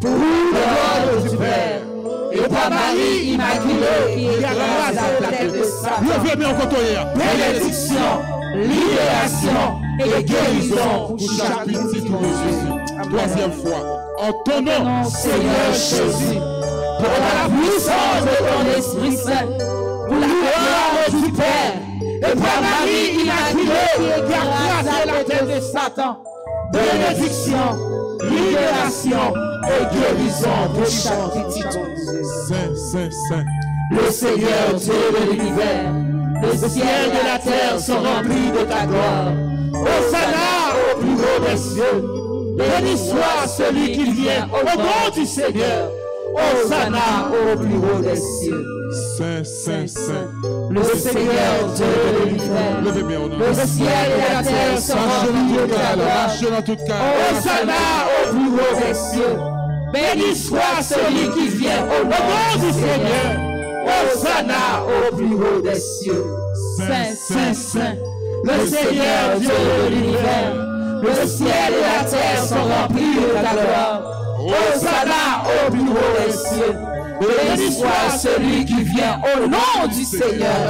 pour la gloire du Père, et par Marie Immaculée qui écrase la tête de Satan. Levez-moi en côté. Bénédiction, libération et guérison pour chaque petit Jésus. Troisième fois. En ton nom, Seigneur Jésus, pour la puissance de ton Esprit Saint, pour la gloire du Père, et par Marie Immaculée qui écrase la tête de Satan. Bénédiction, libération et guérison pour chaque petit Saint. Le Seigneur Dieu de l'univers, le ciel et la terre sont remplis de ta gloire. Hosanna au plus haut des cieux. Béni soit celui qui vient au nom du Seigneur. Hosanna au plus haut des cieux. Saint. Le Seigneur Dieu de l'univers, le ciel et la terre sont remplis de ta gloire. Hosanna au plus haut des cieux. Béni soit celui qui vient au nom du Seigneur. Hosanna au plus haut des cieux. Saint. Le Seigneur Dieu de l'univers, le ciel et la terre sont remplis de ta gloire. Hosanna au plus haut des cieux. Béni soit celui qui vient au nom du Seigneur.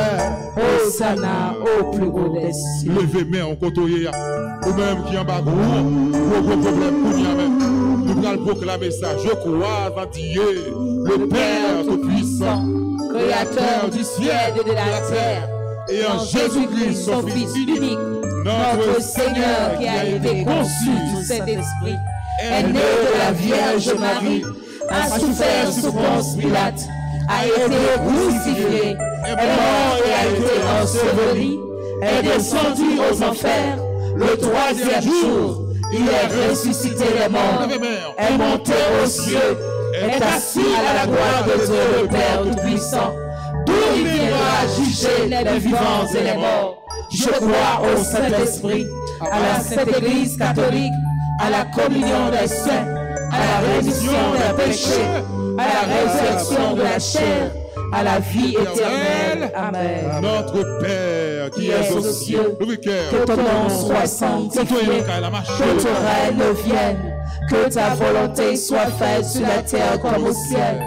Hosanna au plus haut des cieux. Levez main en côté. Ou même qui en bas gros problème pour nous. Nous allons proclamer ça. Je crois en Dieu, le Père Tout-Puissant, Créateur du ciel et de la terre, et en Jésus-Christ, son Fils unique, notre Seigneur qui a été conçu du Saint-Esprit, est né de la Vierge Marie, a souffert sous Ponce Pilate, a été crucifié, est mort et a été enseveli, est descendu aux enfers, le troisième jour, il est ressuscité des morts, est monté aux cieux, est assis à la droite de Dieu le Père Tout-Puissant, d'où il viendra juger les vivants et les morts. Je crois au Saint-Esprit, à la Sainte Église catholique, à la communion des saints, à la rémission des péchés, à la résurrection de la chair, à la vie éternelle. Amen. Notre Père qui es aux cieux, que ton nom soit sanctifié, que ton règne vienne, que ta volonté soit faite sur la terre comme au ciel.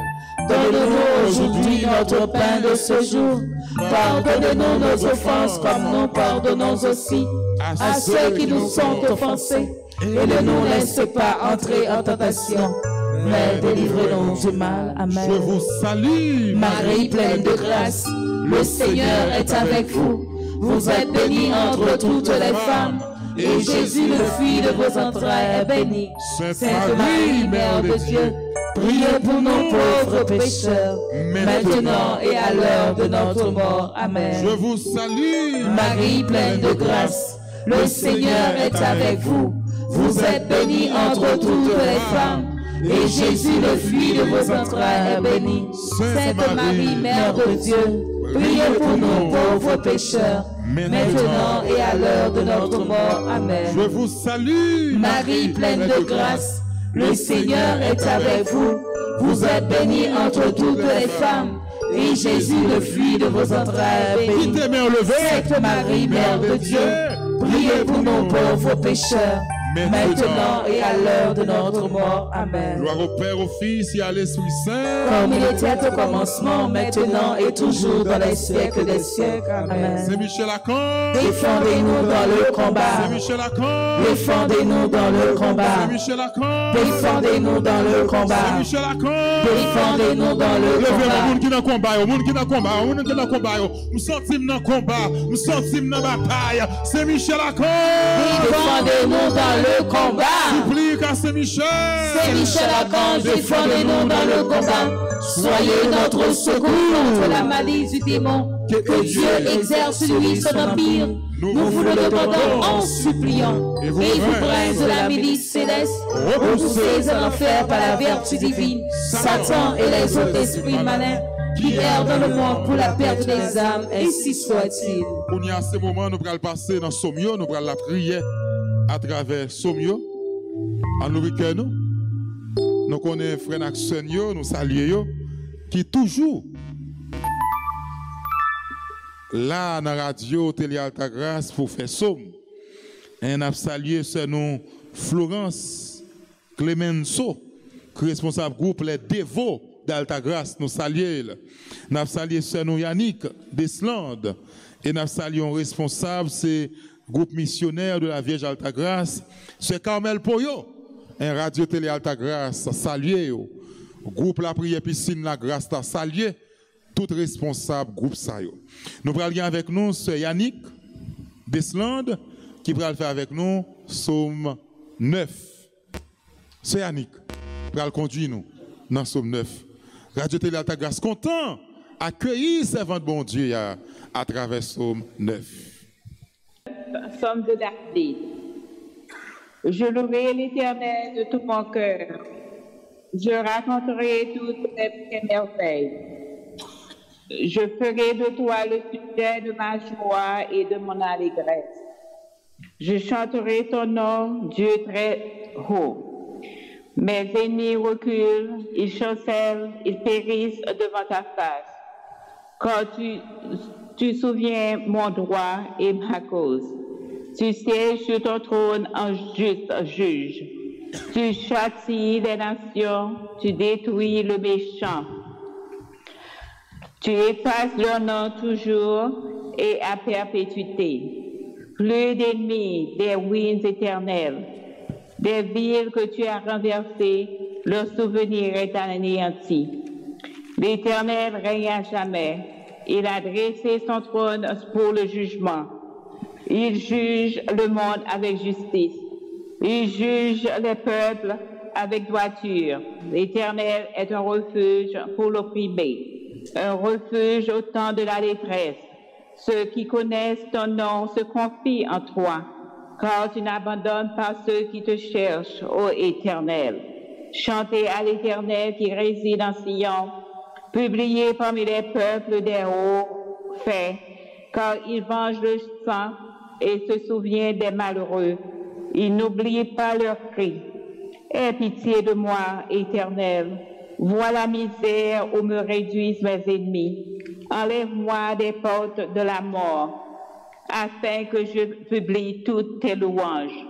Donne-nous aujourd'hui notre pain de ce jour. Pardonne-nous nos offenses comme nous pardonnons aussi à ceux qui nous sont offensés. Et ne nous laisse pas entrer en tentation, mais délivre-nous du mal. Amen. Je vous salue, Marie pleine de grâce, le Seigneur est avec vous. Vous êtes bénie entre toutes les femmes, et Jésus, le fruit de vos entrailles, est béni. Sainte Marie, Mère de Dieu, priez pour nos pauvres pécheurs, maintenant et à l'heure de notre mort. Amen. Je vous salue, Marie pleine de grâce, le Seigneur est avec vous. Vous êtes bénie entre toutes les femmes, et Jésus, le fruit de vos entrailles, est béni. Sainte Marie, Mère de Dieu, priez pour nos pauvres pécheurs, maintenant et à l'heure de notre mort. Amen. je vous salue, Marie pleine de grâce, le Seigneur est avec vous. Vous êtes bénie entre toutes les femmes, et Jésus, le fruit de vos entrailles, est béni. tes mains levées, Sainte Marie, Mère de Dieu, priez pour nos pauvres pécheurs, maintenant et à l'heure de notre mort. Amen. gloire au Père, au Fils et à l'Esprit Saint, Comme il était au commencement, maintenant et toujours dans les siècles des siècles. Amen. c'est Michel Lacan, Défendez-nous dans le c'est combat. Michel Lacan, Défendez-nous dans le c'est combat. Michel Lacan, Défendez-nous dans le c'est combat. Michel Lacan. Défendez-nous dans le Levez le combat. monde qui dans combat, le monde qui dans combat, le monde qui dans combat. Nous sortim dans combat, nous sortim dans bataille. C'est Michel Lacan. Défendez-nous dans le combat. Supplie qu'à Saint-Michel. C'est Michel Lacan, défendez-nous dans le combat. Soyez notre secours contre la malice du démon. Que Dieu exerce sur lui son empire. Nous vous le demandons en suppliant. Et vous, prince de la milice céleste, repoussez en enfer par la vertu divine Satan et les autres esprits malins qui errent dans le monde pour la perte des âmes, ainsi soit-il. On y a ce moment, nous allons passer dans Somio, nous allons la prier à travers Somio. En nous nous. Nous connaissons frère Naxen, nous saluons, qui toujours là dans la radio Télé Alta Grâce pour faire somme. Et nous salué ce nom Florence Clemenceau, responsable groupe Les Dévots d'Alta Grâce. Nous saluons. Nous salué ce nom Yannick Deslandes. Et nous saluons responsable, c'est groupe missionnaire de la Vierge Alta Grâce. C'est Carmel Poyo, un radio Télé Alta Grâce. Salué. Groupe La Prière Piscine La Grâce. Salué. Tout responsable groupe ça. Nous allons avec nous, c'est Yannick Deslandes, qui va le faire avec nous, Somme 9. C'est Yannick qui va le conduire nous dans Somme 9. Radio Télé Alta Grâce, content accueillir servant de bon Dieu à travers Somme 9. Somme de David. Je louerai l'Éternel de tout mon cœur. Je raconterai toutes les merveilles. Je ferai de toi le sujet de ma joie et de mon allégresse. Je chanterai ton nom, Dieu très haut. Mes ennemis reculent, ils chancellent, ils périssent devant ta face. Quand tu souviens mon droit et ma cause. Tu sièges sur ton trône en juste juge. Tu châties les nations, tu détruis le méchant. Tu effaces leur nom toujours et à perpétuité. Plus d'ennemis, des ruines éternelles, des villes que tu as renversées, leur souvenir est anéanti. L'Éternel règne à jamais. Il a dressé son trône pour le jugement. Il juge le monde avec justice. Il juge les peuples avec droiture. L'Éternel est un refuge pour l'opprimé. Un refuge au temps de la détresse. Ceux qui connaissent ton nom se confient en toi, car tu n'abandonnes pas ceux qui te cherchent, ô Éternel. Chantez à l'Éternel qui réside en Sion, publiez parmi les peuples des hauts faits, car il venge le sang et se souvient des malheureux. Il n'oublie pas leurs cris. Aie pitié de moi, Éternel. Vois la misère où me réduisent mes ennemis. Enlève-moi des portes de la mort, afin que je publie toutes tes louanges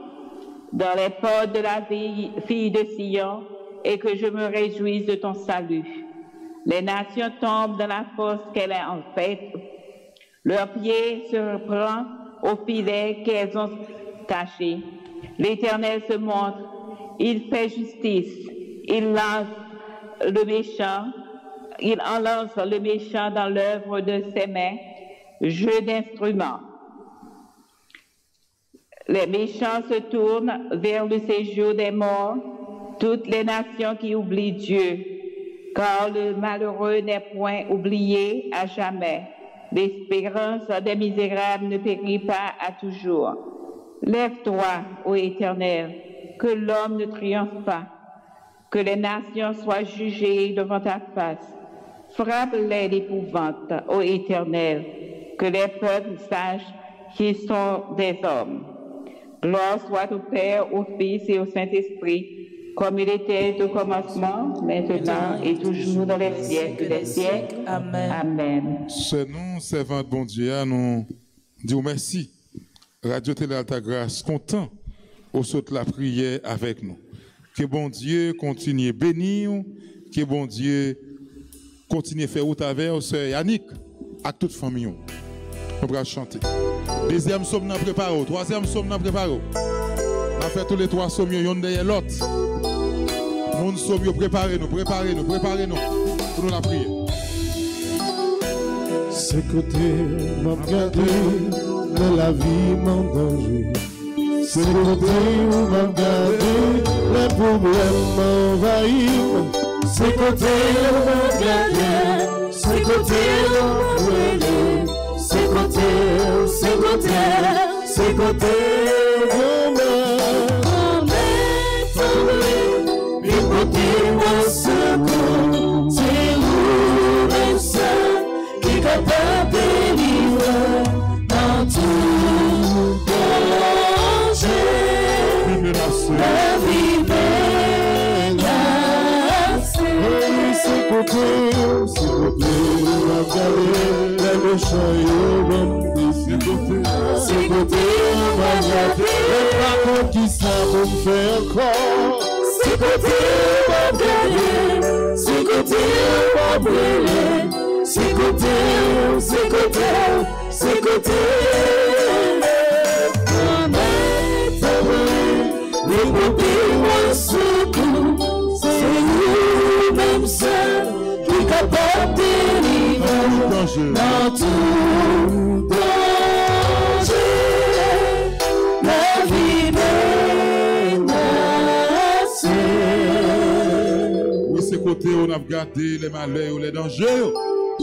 dans les portes de la fille de Sion, et que je me réjouisse de ton salut. Les nations tombent dans la fosse qu'elle est en fait. Leur pied se reprend au filet qu'elles ont caché. L'Éternel se montre, il fait justice, il enlance le méchant dans l'œuvre de ses mains, jeu d'instruments. Les méchants se tournent vers le séjour des morts, toutes les nations qui oublient Dieu, car le malheureux n'est point oublié à jamais. L'espérance des misérables ne périt pas à toujours. Lève-toi, ô Éternel, que l'homme ne triomphe pas, que les nations soient jugées devant ta face. Frappe-les d'épouvante, ô Éternel, que les peuples sachent qu'ils sont des hommes. Gloire soit au Père, au Fils et au Saint-Esprit, comme il était au commencement, maintenant et toujours dans les siècles des siècles. Amen. Amen. C'est nous, servants de bon Dieu, nous disons merci. Radio Télé Alta Grâce, content au saut de la prière avec nous. Que bon Dieu continue à bénir, que bon Dieu continue à faire route avec Sœur Yannick, avec toute famille. On va chanter. Deuxième somme, nous préparons. Troisième somme, nous préparons. On a fait tous les trois sommes, y'en derrière l'autre. Mon somme, préparez-nous pour nous la prière. C'est côté m'a regardé, mais la vie m'en danger. C'est côté où m'a regardé, les problèmes m'envahissent. C'est côté où m'a regardé, c'est côté où m'a brûlé. C'est côté où m'a tombé, il côté mon secours. C'est où même seul qui est capable de délivrer dans tout danger. La vie menacée. C'est côté où m'a gardé, les méchants même. C'est côté où m'a gardé, les racontes qui savent me faire encore. C'est côté où m'a gardé, c'est côté où m'a brûlé. C'est côté les brebis m'ont secours. C'est nous-mêmes seuls qui sont capables de délivrer dans tout danger. La vie menacée. Oui, c'est côté où on a regardé les malheurs ou les dangers.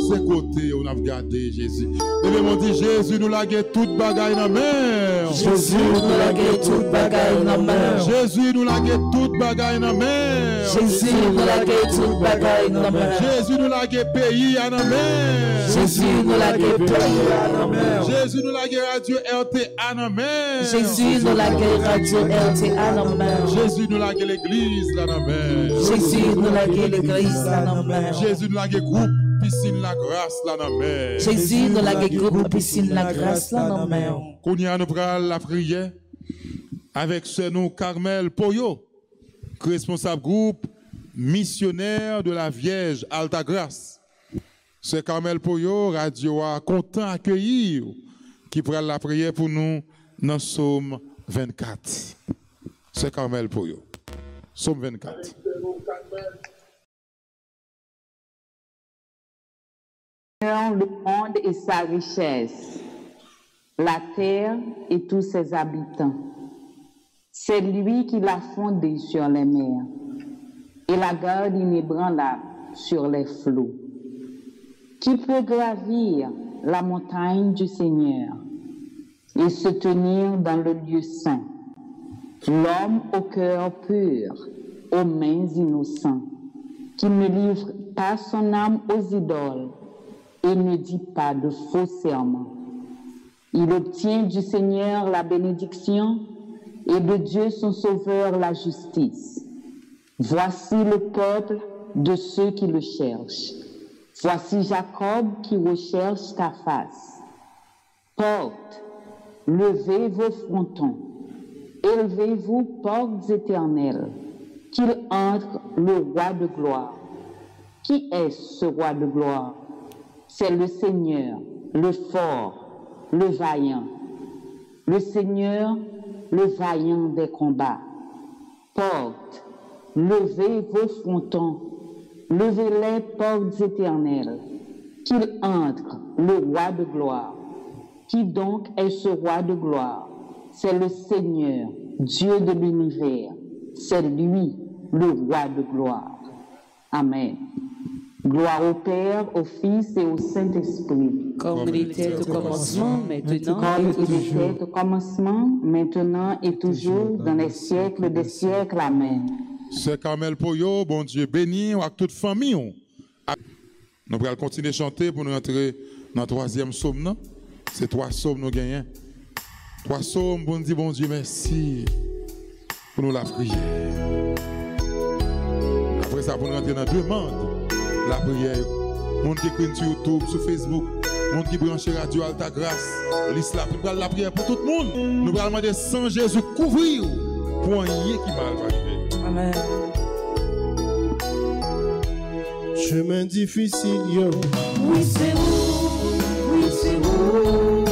C'est côté où on a regardé Jésus. Et bien, on dit Jésus nous l'a gué toute bagaille dans la mer. Jésus nous l'a gué toute bagaille dans la mer. Jésus nous l'a gué toute bagaille dans la mer. Jésus nous l'a gué toute bagaille dans la mer. Jésus nous l'a gué pays à la mer. Jésus nous l'a gué pays à la mer. Jésus nous l'a gué radio RTA à la mer. Jésus nous l'a gué radio RTA dans la mer. Jésus nous l'a gué l'église dans la mer. Jésus nous l'a gué l'église dans la mer. Jésus nous l'a gué groupe piscine la grâce là dans la mer. Jésus nous l'a gué groupe piscine la grâce là dans la mer. Qu'on y a nous pral la prière avec ce nom Carmel Poyo, responsable groupe missionnaire de la Vierge Alta Grâce. Ce Carmel Poyo, radio a content accueillir qui pral la prière pour nous dans Psaume 24. Ce Carmel Poyo. Psaume 24. Le monde et sa richesse, la terre et tous ses habitants. C'est lui qui l'a fondée sur les mers et la garde inébranlable sur les flots. Qui peut gravir la montagne du Seigneur et se tenir dans le lieu saint? L'homme au cœur pur, aux mains innocentes, qui ne livre pas son âme aux idoles et ne dit pas de faux serments. Il obtient du Seigneur la bénédiction et de Dieu son Sauveur la justice. Voici le peuple de ceux qui le cherchent. Voici Jacob qui recherche ta face. Portes, levez vos frontons, élevez-vous, portes éternelles, qu'il entre le roi de gloire. Qui est ce roi de gloire? C'est le Seigneur, le fort, le vaillant. Le Seigneur, le vaillant des combats. Portes, levez vos frontons, levez les portes éternelles. Qu'il entre, le roi de gloire. Qui donc est ce roi de gloire? C'est le Seigneur, Dieu de l'univers. C'est lui, le roi de gloire. Amen. Gloire au Père, au Fils et au Saint-Esprit. Comme il était au commencement, maintenant Comme et il toujours. était au commencement, maintenant et toujours, dans les siècles des siècles. Amen. C'est Carmel Poyo, bon Dieu béni, avec toute famille. Nous allons continuer à chanter pour nous entrer dans le troisième psaume. Non? C'est 3 psaumes nous gagnons. 3 psaumes pour nous dire bon Dieu merci pour nous la prière. Après ça, pour nous entrer dans 2 mondes. La prière. Monde qui écrit sur YouTube, sur Facebook, monde qui branche Radio Alta Grâce, l'islam, nous allons la prière pour tout le monde. Nous allons demander sans Jésus couvrir pour un yé qui mal va arriver. Amen. Chemin difficile, yo. Oui, c'est vous. Oui, c'est vous.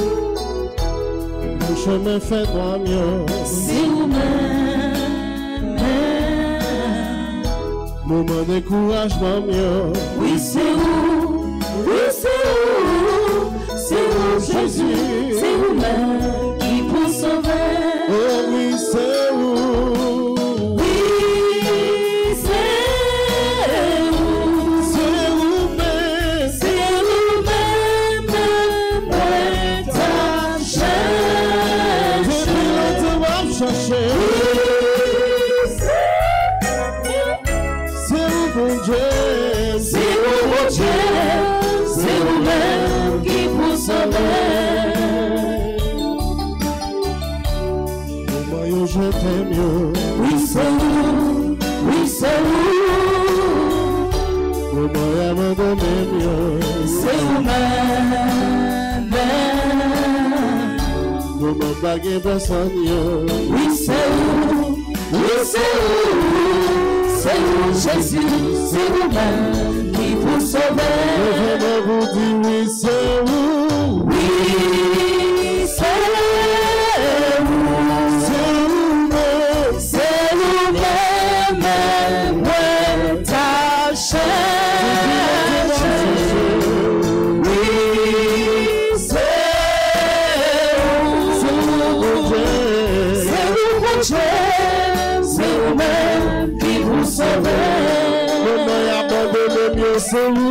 Le chemin fait droit, yo. C'est vous-même. Moment de découragement, yo. Oui, c'est vous. Oui, c'est vous. C'est vous, Jésus. C'est vous-même qui vous sauvez. Oh oui, c'est vous. Oui, c'est vous. C'est vous-même. C'est vous-même. Ouais, ta chair. Depuis longtemps, on va chercher. C'est vous, bon Dieu. C'est vous, mon Dieu. C'est vous-même qui vous sauvez. Comment yo je t'aime, yo. Oui, c'est vous. Oui, c'est vous. Comment y'a m'abandonné, yo. C'est vous-même. Comment baguer personne, yo. Oui, c'est vous. Oui, c'est vous. C'est vous, Jésus. C'est vous-même qui vous Je sauvez. vais vous dire, oui, c'est vous. Oui, c'est vous. C'est vous-même. C'est vous-même. Ouais, ta chair. Oui, c'est vous. C'est vous, mon Dieu. C'est vous-même qui vous sauvez. Comment y'a abandonné, mieux, c'est vous.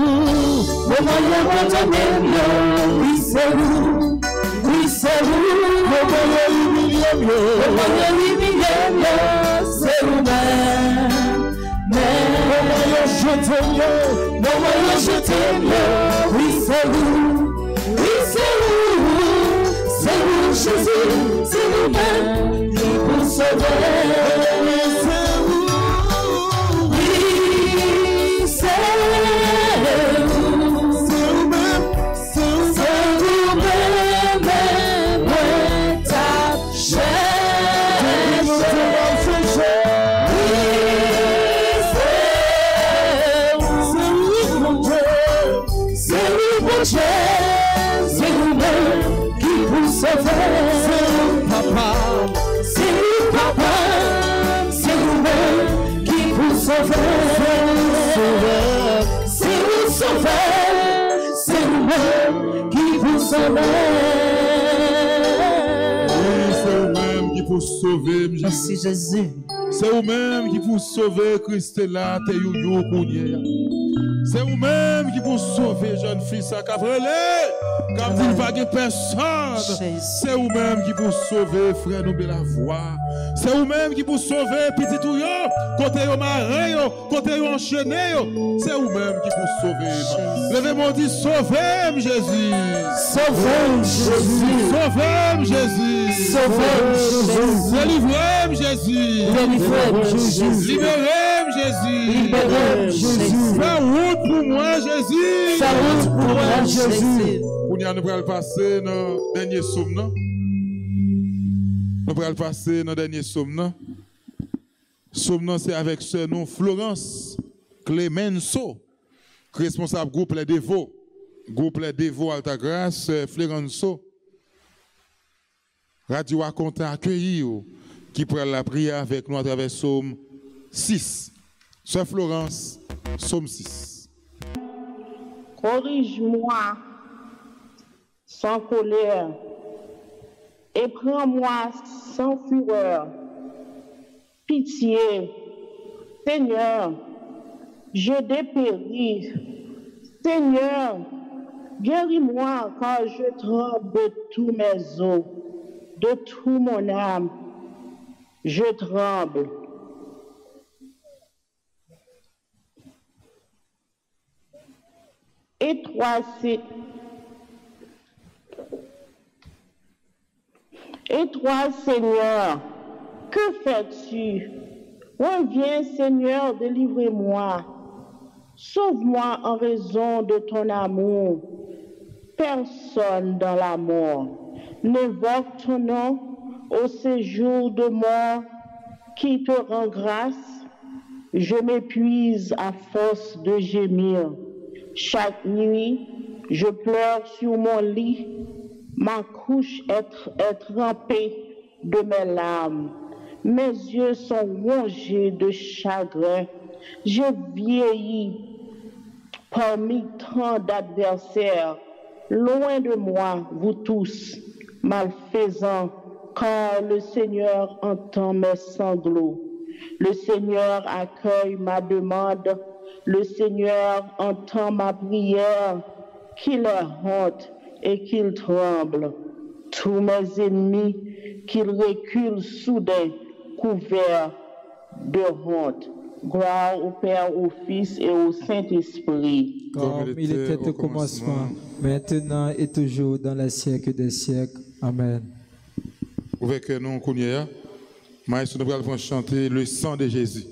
Comment y abandonner mieux? Oui, c'est vous. Oui, c'est vous. Comment y'a humilié, mieux. Comment y humilier mieux? C'est vous-même. Comment y'a jeté, mieux. Comment y jeter mieux? Oui, c'est vous. Oui, c'est vous. C'est vous, Jésus. C'est vous-même qui vous sauvez. Oui, c'est vous. Oui, c'est vous. C'est vous-même. C'est vous-même. C'est vous-même. Ouais, ta chair. Nous te chercher. Oui, c'est vous. C'est vous, mon Dieu. C'est vous, mon Dieu. C'est vous-même qui vous sauvez. C'est vous, papa. C'est vous, papa. C'est vous-même qui vous sauvez. Sauveur. C'est vous, sauveur. C'est vous-même qui vous sauvez. Oui, c'est vous-même qui pour sauver, Merci Jésus. c'est vous-même qui pour sauver Christella, te yoyo kounye. C'est vous-même qui pour sauver jeune fille ça qu'a vrelé, comme dit pas de personne. C'est vous-même qui pour sauver frère nous la voix. C'est vous-même qui pour sauver petit tout yo, côté yo marin yo, côté yo enchaîné yo. C'est vous-même qui pour sauver. Levez-moi dit sauvez Jésus. Sauvez Jésus. Sauvez Jésus. Sauvez Jésus. Délivrez Jésus. Délivrez Jésus. Libérez Jésus. Libérez Jésus. Fais route pour moi Jésus. Fais route pour moi Jésus. Nous allons passer dans le dernier psaume. Nous allons passer dans le dernier psaume. Psaume c'est avec ce nom Florence Clemenceau. responsable groupe Les Dévots, Alta Grâce, Flérenceau. Radio a compté accueillir qui prend la prière avec nous à travers Psaume 6. Sœur Florence, Psaume 6. Corrige-moi sans colère et prends-moi sans fureur. Pitié, Seigneur, je dépéris. Seigneur, guéris-moi car je tremble de tous mes os, de tout mon âme. Je tremble. Et toi, Seigneur, que fais-tu? Reviens, Seigneur, délivre-moi. Sauve-moi en raison de ton amour. Personne dans la mort n'évoque ton nom au séjour de mort qui te rend grâce. Je m'épuise à force de gémir. Chaque nuit, je pleure sur mon lit. Ma couche est trempée de mes larmes. Mes yeux sont rongés de chagrin. J'ai vieilli parmi tant d'adversaires. Loin de moi, vous tous, malfaisants, car le Seigneur entend mes sanglots. Le Seigneur accueille ma demande. Le Seigneur entend ma prière. Qu'il ait honte et qu'il tremble. Tous mes ennemis, qu'ils reculent soudain, couverts de honte. Gloire au Père, au Fils et au Saint-Esprit. Comme il était au commencement, maintenant et toujours dans les siècles des siècles. Amen. Avec nous, Kounia, Maïs, nous allons chanter le sang de Jésus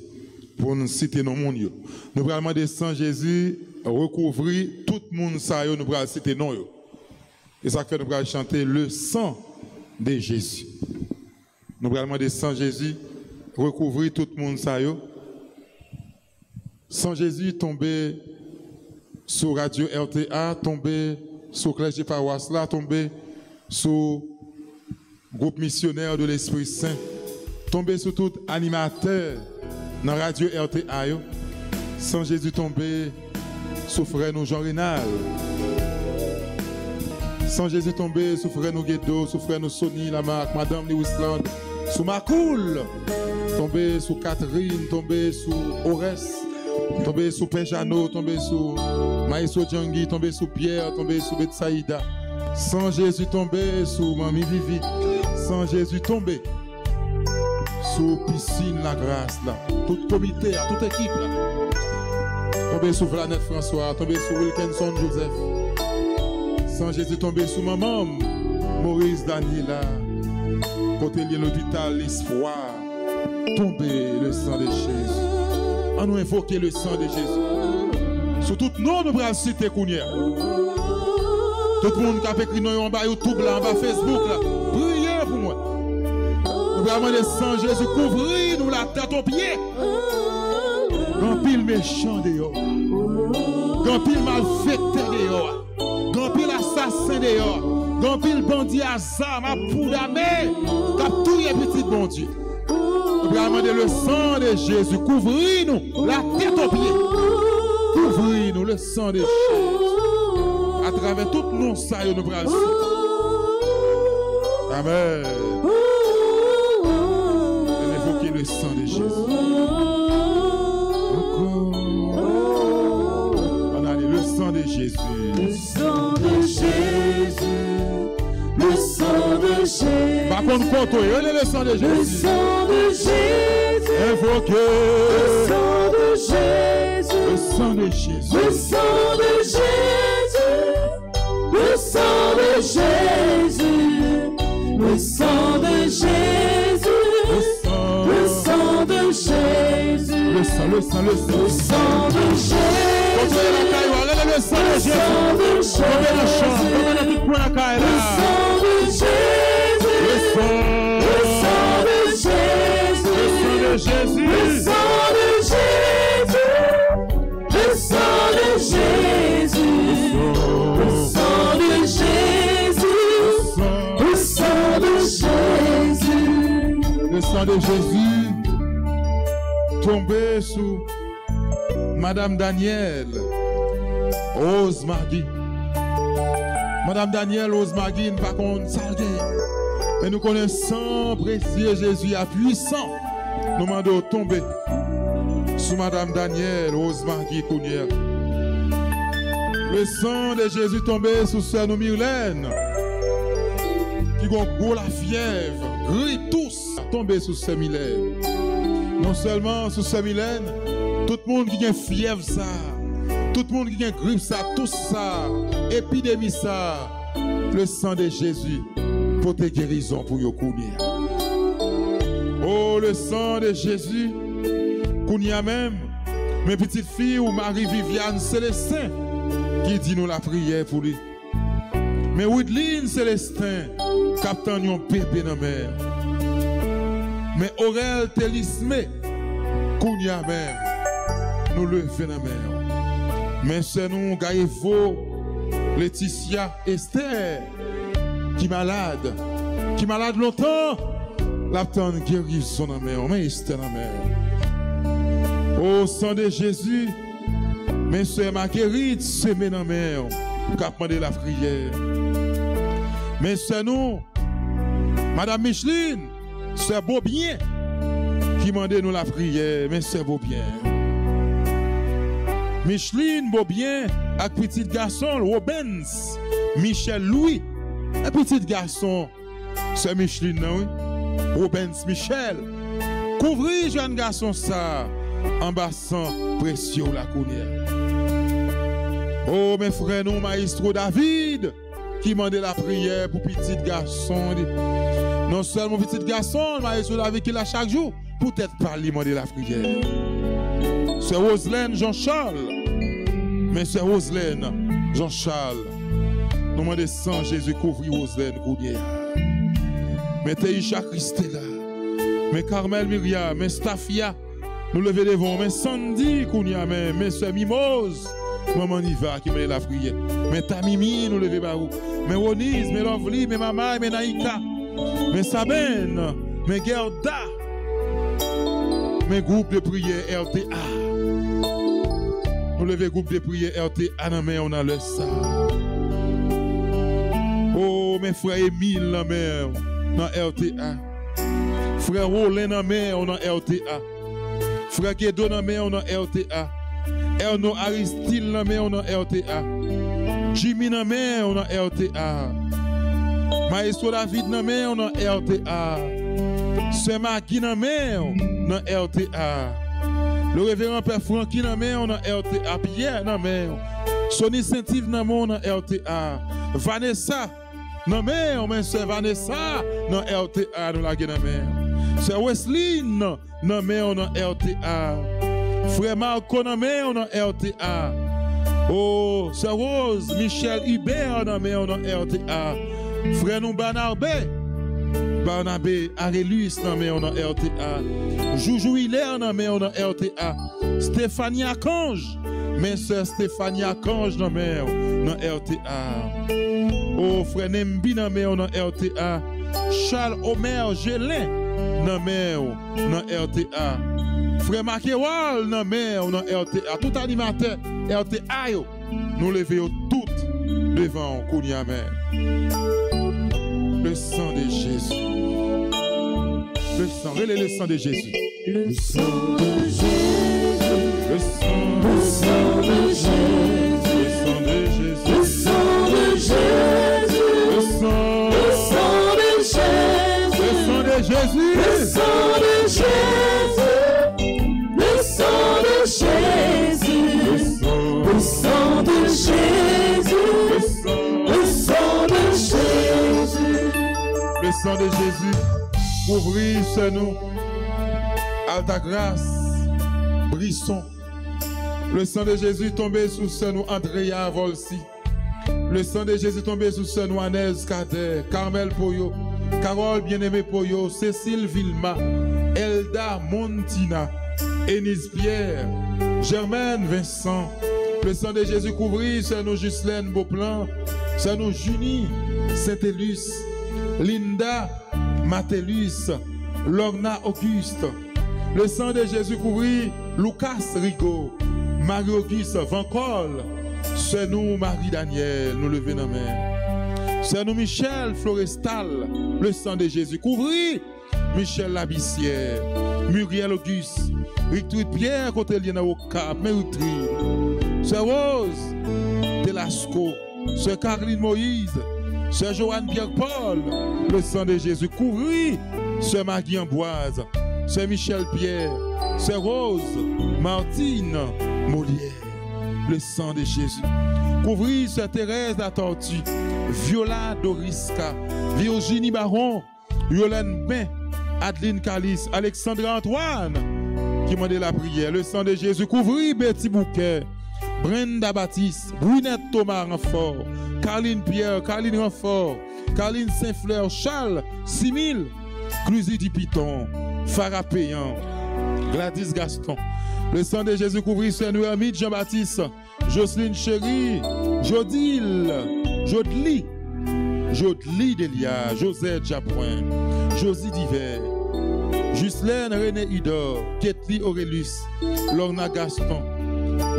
pour nous citer nos mondes. Nous allons demander sang Jésus recouvrir tout le monde, nous allons citer nos. Et ça fait nous allons chanter le sang de Jésus. Nous allons demander sang Jésus recouvrir tout le monde, Sans Jésus tombé sur Radio RTA, tombé sur Clergé Paroisse là, tombé sur groupe missionnaire de l'Esprit Saint, tombé sur tout animateur dans Radio RTA. Sans Jésus tombé sur frère nous Jean Rénal. Sans Jésus tombé sur frère nous Guédo, sur frère nous Sonny Lamarck, Madame Lewisland, sur Macoul, tombé sur Catherine, tombé sur Ores. Tombé sous Péjano, tombé sous Maïso Djangui, tombé sous Pierre, tombé sous Betsaïda. Sans Jésus tombé sous Mami Vivi. Sans Jésus tombé sous Piscine La Grâce là. Tout comité, toute équipe là. Tombé sous Vlanette François, tombé sous Wilkinson Joseph. Sans Jésus tombé sous Maman Maurice Daniela. Côté lié l'hôpital, l'espoir. Tombé le sang de Jésus. On nous invoquer le sang de Jésus. Sur tout nom, nous allons citer Kounia. Tout le monde qui a écrit en bas YouTube, là, en bas Facebook, là. Priez pour moi. Nous allons demander le sang de Jésus, couvrir nous la tête aux pieds. Grand pile méchant dehors. Grand pile malfecté dehors. Grand pile assassin dehors. Grand pile bandit à ça, ma poudamé. Cap tout les petits bon Dieu. Nous allons demander le sang de Jésus. Couvrez-nous la tête aux pieds. Couvrez-nous le sang de Jésus. À travers tout nos ça, nous allons Amen. Et évoquer le sang de Jésus. On a dit le sang de Jésus. Le sang de Jésus. Le sang de Jésus. Par contre, le sang de Jésus. Le sang de Jésus. Invoquez. Le sang de Jésus. Le sang de Jésus. Le sang de Jésus. Le sang de Jésus. Le sang de Jésus. Le sang de Jésus. Le sang, le sang, le sang. Le sang de Jésus. Le sang de Jésus. Le sang de Jésus. Le sang de Jésus. Le sang de Jésus. de Jésus. Le sang de Jésus. Le sang de Jésus. Jésus tombé sous Madame Daniel Rose Margui. Madame Daniel Rose Margui, par contre, ça mais nous connaissons précieux Jésus à puissant. Nous demandons tomber sous Madame Daniel Rose Margui Kounier. Le sang de Jésus tombé sous Sœur nous Myrlène, qui ont gros la fièvre, gris tous, tombé sous Sœur Mylène. Non seulement sous Sœur Mylène, tout le monde qui a fièvre ça, tout le monde qui a grippe ça, tout ça, épidémie ça, le sang de Jésus pour tes guérisons pour yo Kounia. Oh, le sang de Jésus, Kounia même, mes petites filles ou Marie-Viviane Célestin, qui dit nous la prière pour lui. Mais Widline Célestin, captain yon bébé dans la mer. Mais Aurel Télisme, Kounia même, nous lever dans la mer. Mais c'est nous, Gaïvo, Laetitia, Esther, qui malade longtemps, l'attend guérison dans la mer, mais Esther dans la mer. Au sang de Jésus, mais c'est Marguerite, semée dans la mer, qui a demandé la prière. Mais c'est nous, Madame Micheline, c'est beau bien, qui demande nous la prière, mais c'est beau bien. Micheline, beau bien, avec petit garçon, Robens, Michel Louis, un petit garçon, c'est Micheline, non? Robens Michel, couvrir jeune garçon ça, en bassin précieux la connaît. Oh, mes frères, nous, maestro David, qui demandait la prière pour petit garçon. Non seulement petit garçon, maestro David qui l'a chaque jour, peut-être pas lui demander la prière. C'est Roselaine Jean-Charles. Mais c'est Roselaine Jean-Charles. Nous demandons sans Jésus couvrir Roselaine Goudier. Mais Teisha Christella. Mais Carmel Myriam. Mais Staffia. Nous levons devant. Mais Sandy Kounia. Mais Sœur Mimose. Maman Niva qui met la prière. Mais Tamimi nous levons barou. Mais Ronise. Mais Lovely. Mais Mama. Mais Naïka. Mais Sabine. Mais Gerda. Mais groupe de prière RTA. Nous levons groupe de prière RTA dans main, on a le ça. Oh, mes frères Émile dans main, dans RTA. Frère Roland dans main, on a RTA. Frère Guédo dans main, on a RTA. Erno Aristide dans main, on a RTA. Jimmy dans main, on a RTA. Maestro David dans main, on a RTA. Sœur Magui dans main, on a RTA. Le révérend Père Francky dans main, on a RTA. Pierre dans main. Sonny Saint-Yves dans main, on a RTA. Vanessa dans main, on a Sœur Vanessa dans RTA, nous la dans main. Sœur Wesline dans main, on a RTA. Frère Marco dans main, on a RTA. Oh, Sœur Rose, Michel Hubert dans main, on a RTA. Frère nous Barnabé Arélus dans main, on a RTA. Joujou Hilaire dans main, on a RTA. Stéphanie Akange, mes sœurs Stéphanie Akange dans main, on a RTA. Oh, frère Nembi dans main, on a RTA. Charles Omer Gélin dans main, on a RTA. Frère Makewal dans main, on a RTA. Tout animateur RTA, nous levons toutes devant Kounia même. Le sang de Jésus. Le sang, relève le sang de Jésus. Le sang de Jésus. Le sang de Jésus. Le sang de Jésus. Le sang de Jésus. Le sang de Jésus. Le sang de Jésus. Le sang de Jésus. Le sang de Jésus. Le sang de Jésus. Le sang de Jésus. Le sang de Jésus. Ouvrir sur nous. Alta grâce. Brisson. Le sang de Jésus tombé sous ce nous Andrea Volsi. Le sang de Jésus tombé sous ce nous Anès Kader, Carmel Poyo, Carole Bien-Aimé Poyo, Cécile Vilma, Elda Montina, Enise Pierre, Germaine Vincent. Le sang de Jésus couvrit ce nous Ghislaine Beauplan, ce nous Junie Saint-Élus, Linda Matélus. Lorna Auguste. Le sang de Jésus couvrit Lucas Rigaud, Marie-Auguste Vancol. C'est nous, Marie-Daniel, nous levons nos mains. C'est nous, Michel Florestal. Le sang de Jésus couvrit Michel Labissière, Muriel Auguste, Victoire Pierre, côté Liena au Cap, Méritri. C'est Rose Delasco, c'est Caroline Moïse, c'est Joanne Pierre-Paul. Le sang de Jésus couvrit c'est Maggie Amboise, c'est Michel Pierre, c'est Rose Martine Molière. Le sang de Jésus couvrit c'est Thérèse la Tortue, Viola Doriska, Virginie Baron, Yolène Ben, Adeline Calice, Alexandre Antoine qui demandait la prière. Le sang de Jésus couvrit Betty Bouquet, Brenda Baptiste, Brunette Thomas Renfort, Carline Pierre, Carline Renfort, Carline Saint-Fleur, Charles Simil, Cluzy Piton, Farah Payan, Gladys Gaston. Le sang de Jésus couvrit Sœur Noémie Jean-Baptiste, Jocelyne Chéri, Jodil, Jodli Delia, Josette Japouin, Josie Diver, Ghislaine René Idor, Ketli Aurelius, Lorna Gaston,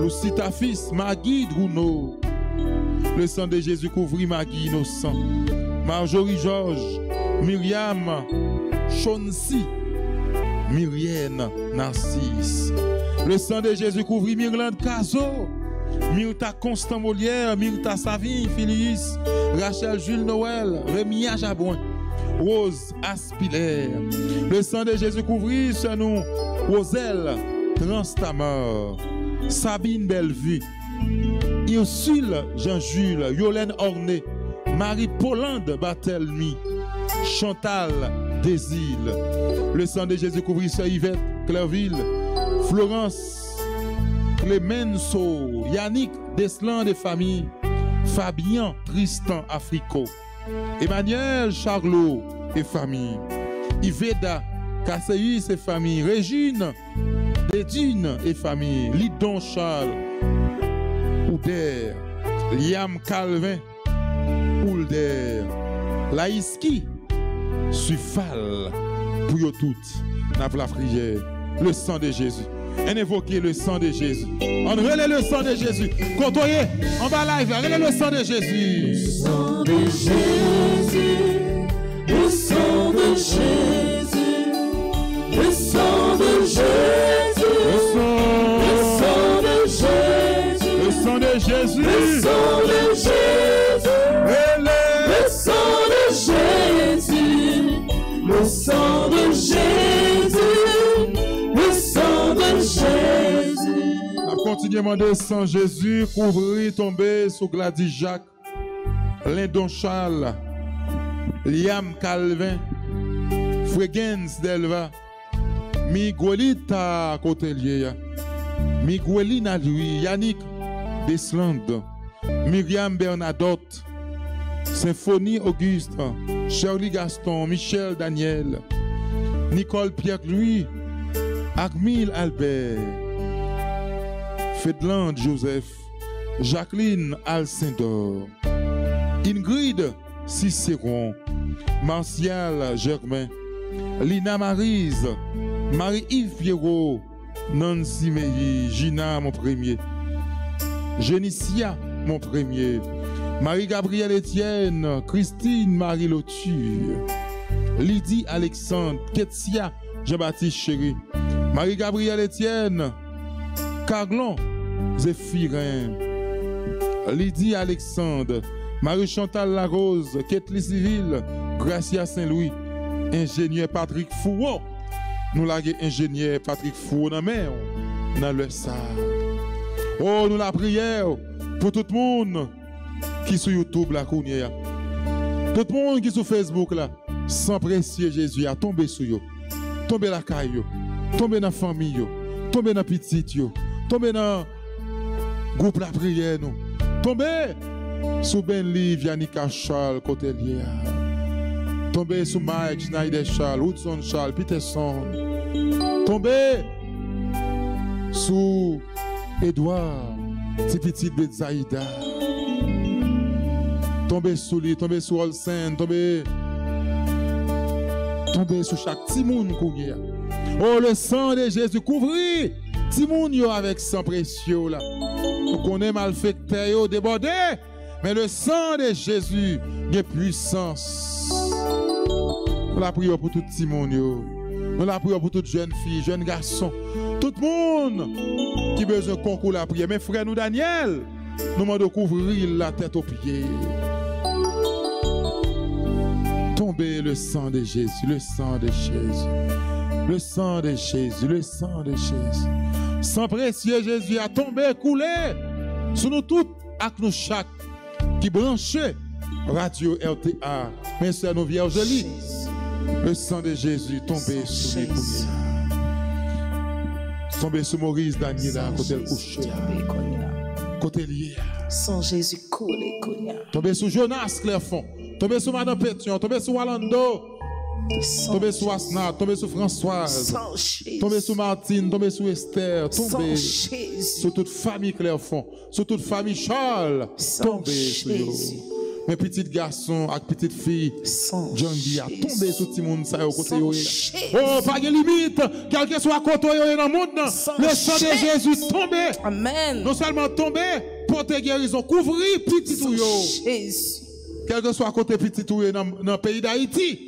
Lucita Fils, Maggie Druno. Le sang de Jésus couvrit Maggie Innocent, Marjorie Georges, Myriam Chonsi, Myrienne Narcisse. Le sang de Jésus couvrit Myrlande Caso, Myrta Constant Molière, Myrta Savine Phyllis, Rachel Jules Noël, Rémia Jabouin, Rose Aspilaire. Le sang de Jésus couvrit sur nous Roselle Transtamor, Sabine Bellevue, Ursule Jean-Jules, Yolène Orné, Marie Polande Barthelmy, Chantal Desil. Le sang de Jésus couvrit sur Yvette Clairville, Florence Clemenceau, Yannick Deslan de famille, Fabien Tristan Africo, Emmanuel Charlot et famille, Yveda Kasseus et famille, Régine Dédune et famille, Lidon Charles, Ouder, Liam Calvin, Oulder, Laïski, Suffal, pour eux toutes, n'a la prière, le sang de Jésus. On évoque le sang de Jésus. On relaie le sang de Jésus. Côtoyez, en bas live, relaie le sang de Jésus. Le sang de Jésus, le sang de Jésus, le sang de Jésus, le sang de Jésus, le sang de Jésus, le sang de Jésus, le sang de Jésus, le sang de Jésus, le sang de Jésus. Continuellement de sang Jésus, couvrir, tomber sur Gladys Jacques, Lindon Charles, Liam Calvin, Frégens Delva, Miguelita Cotelier, Miguelina Louis, Yannick Deslandes, Myriam Bernadotte, Symphonie Auguste, Shirley Gaston, Michel Daniel, Nicole Pierre-Louis, Agmil Albert, Fedland Joseph, Jacqueline Alcindor, Ingrid Cicéron, Martial Germain, Lina Maryse, Marie-Yves Pierrot, Nancy Meilly, Gina mon premier, Génicia mon premier, Marie-Gabrielle Etienne, Christine Marie Loture, Lydie Alexandre, Ketsia Jean-Baptiste Chéri, Marie-Gabrielle Etienne, Carglon Zéphirin, Lydie Alexandre, Marie-Chantal Larose, Ketli Civil, Gracia Saint-Louis, ingénieur Patrick Fouot. Nous l'avons ingénieur Patrick Fouot dans le sac. Oh, nous la prière pour tout le monde qui est sur YouTube là, tout le monde qui est sur Facebook là, sans précieux Jésus a tombé sur eux, tombé la caille, tombé dans la famille, tombé dans la petite, tombé dans le groupe la prière, nous, tombé sur Ben Liv, Yannick Charles, Cotelier, tombé sur Mike, Schneider Charles, Woodson Charles, Peterson, tombé sur Edouard, petit Betsaïda, tombé sur lui, tombé sur Olsen, tombé tomber sur chaque petit monde kounya. Oh, le sang de Jésus couvrit petit monde yo avec sang précieux là. Nous connaissons malfecteurs yo débordé, mais le sang de Jésus a puissance. Nous la prions pour tout petit monde yo. Nous la prions pour toutes jeunes filles, jeunes garçons, tout le monde qui a besoin de concours la prière. Mais frère nous Daniel, nous demandons couvrir la tête aux pieds. Tomber le sang de Jésus, le sang de Jésus, le sang de Jésus, le sang de Jésus. Sang précieux Jésus a tombé, coulé sur nous tous, avec nous chaque qui branchait Radio RTA. Mais c'est nos vierges jolies. Le sang de Jésus tombé sur les couilles. Tombé sur Maurice Daniela, côté le coucher. Côté lié. Sang Jésus coulé, tombé sur Jonas Clairfond. Tombé sur Madame Pétion. Tombé sur Walando. Tombé sur Asnat. Tombé sur Françoise. Tombé sur Martine. Tombé sur Esther. Tombé sur toute famille Clairfond. Sur toute famille Charles. Tombé sur eux. Mes petits garçons et petites filles, John Guy a tombé sur tout le monde, ça au côté. Oh, pas de limite, quel que soit côté dans le monde, le sang de Jésus tombé. Amen. Non seulement tombé, porter guérison, couvrir petit tout. Quel que soit côté petit tout dans le pays d'Haïti,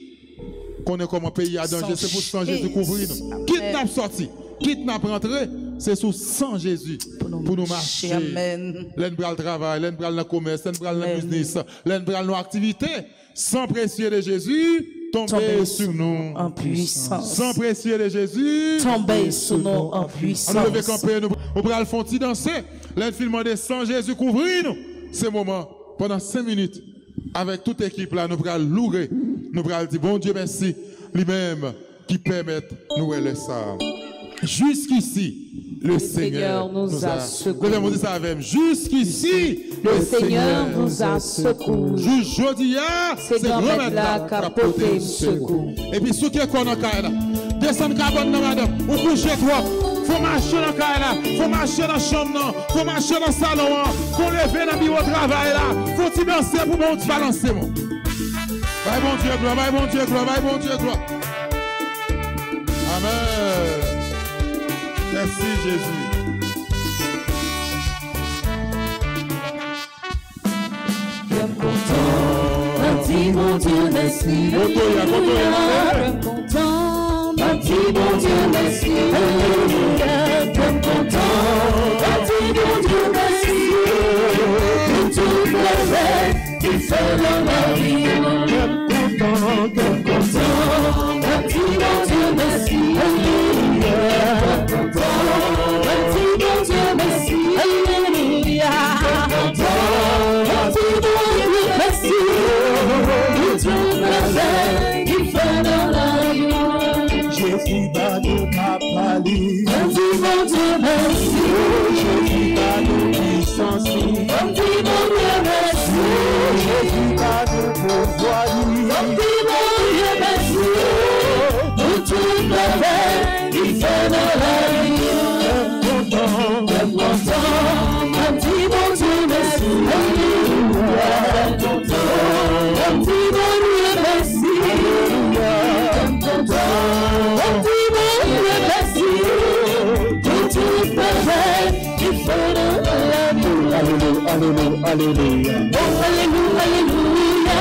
qu'on est comme un pays à danger, c'est pour sang Jésus couvrir nous. Kidnap sorti, kidnap rentré, c'est sous sang Jésus pour nous marcher. Amen. L'un bral travail, l'un bral dans le commerce, l'un bral dans le business, l'un bral dans l'activité. Sang précieux de Jésus, tombez sur nous en puissance. Sang précieux de Jésus, tombez sur nous en puissance. On lever camper, nous bral font danser. L'un film de sang Jésus couvrir nous. Ce moment, pendant 5 minutes, avec toute équipe là, nous bral louer, nous bral dire bon Dieu merci, lui-même qui permet nous le ça. Jusqu'ici, le Seigneur nous a secourus. Jusqu'ici, le Seigneur nous a secourus. Jeudi, c'est grand-mère là qui a porté secours. Et puis, ceux qui sont dans le cas, descendre cabane, madame, ou coucher toi. Faut marcher dans le cas là, faut marcher dans la chambre, faut marcher dans le salon, faut lever dans le bureau de travail là, faut t'y danser pour bon te balancer. Bye bon Dieu, gloire, bye bon Dieu, gloire, bye bon Dieu, gloire. Amen. Merci Jésus. Merci mon Dieu, merci. Alléluia. Content, merci mon Dieu, merci. Alléluia. Content, merci mon Dieu, merci. Pour toutes les aides qui fait dans ma vie. Content, merci mon Dieu, merci. Alléluia. Merci mon Dieu, merci. Alléluia. Merci mon Dieu, merci. Tout le qui fait dans la vie. Jésus va nous parler. Merci mon Dieu, merci. Jésus va nous puissance. Merci mon Dieu, merci. Jésus va nous pouvoir. Merci mon Dieu, merci. Pour tout le qui fait dans la vie. Merci mon Dieu, merci. Alléluia. Merci mon Dieu, merci. Merci mon Dieu, merci. Pour toute merveille qui fait de la vie. Alléluia, alléluia, alléluia. Oh, alléluia, alléluia.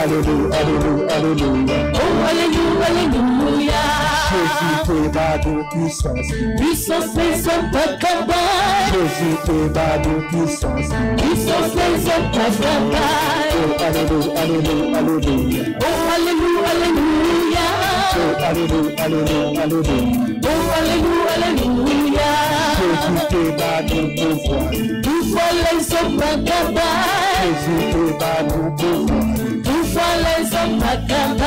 Alléluia, alléluia, alléluia. Oh, alléluia, alléluia. Jésus te bat de puissance. Puissance les hommes pas capables. Jésus te bat de puissance. Puissance les hommes pas capables. Alléluia, alléluia, alléluia. Oh, alléluia, alléluia. Alléluia, alléluia, alléluia. Oh, alléluia, alléluia. Jésus te bat de pouvoir. Toutefois les hommes pas capables. Jésus te bat de pouvoir. Toutefois les hommes pas capables.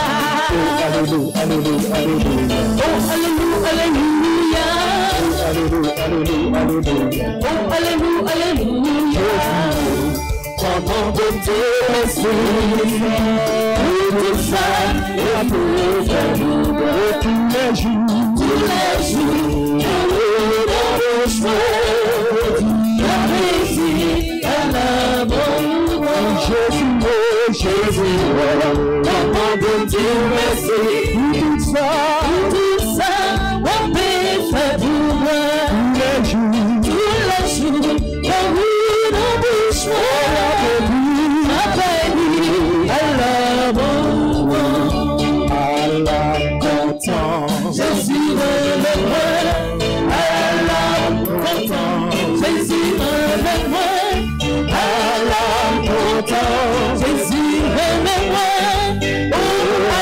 Alléluia, alléluia, alléluia. Oh, alléluia, alléluia. Alléluia, alléluia, alléluia. Oh, alléluia, alléluia. Comment de Dieu merci. Tout ça est pour nous. Tous les jours. Tous les jours. Dans le choix. La plaisir à la bonne. Jésus, Jésus, Comment de Dieu merci. ça, on peut faire pour moi. Tous les jours, quand oui, nous bouge moi. Après lui, alors bon, alors content. Jésus avec moi, alors content. Jésus avec moi, alors content. Jésus avec moi, oh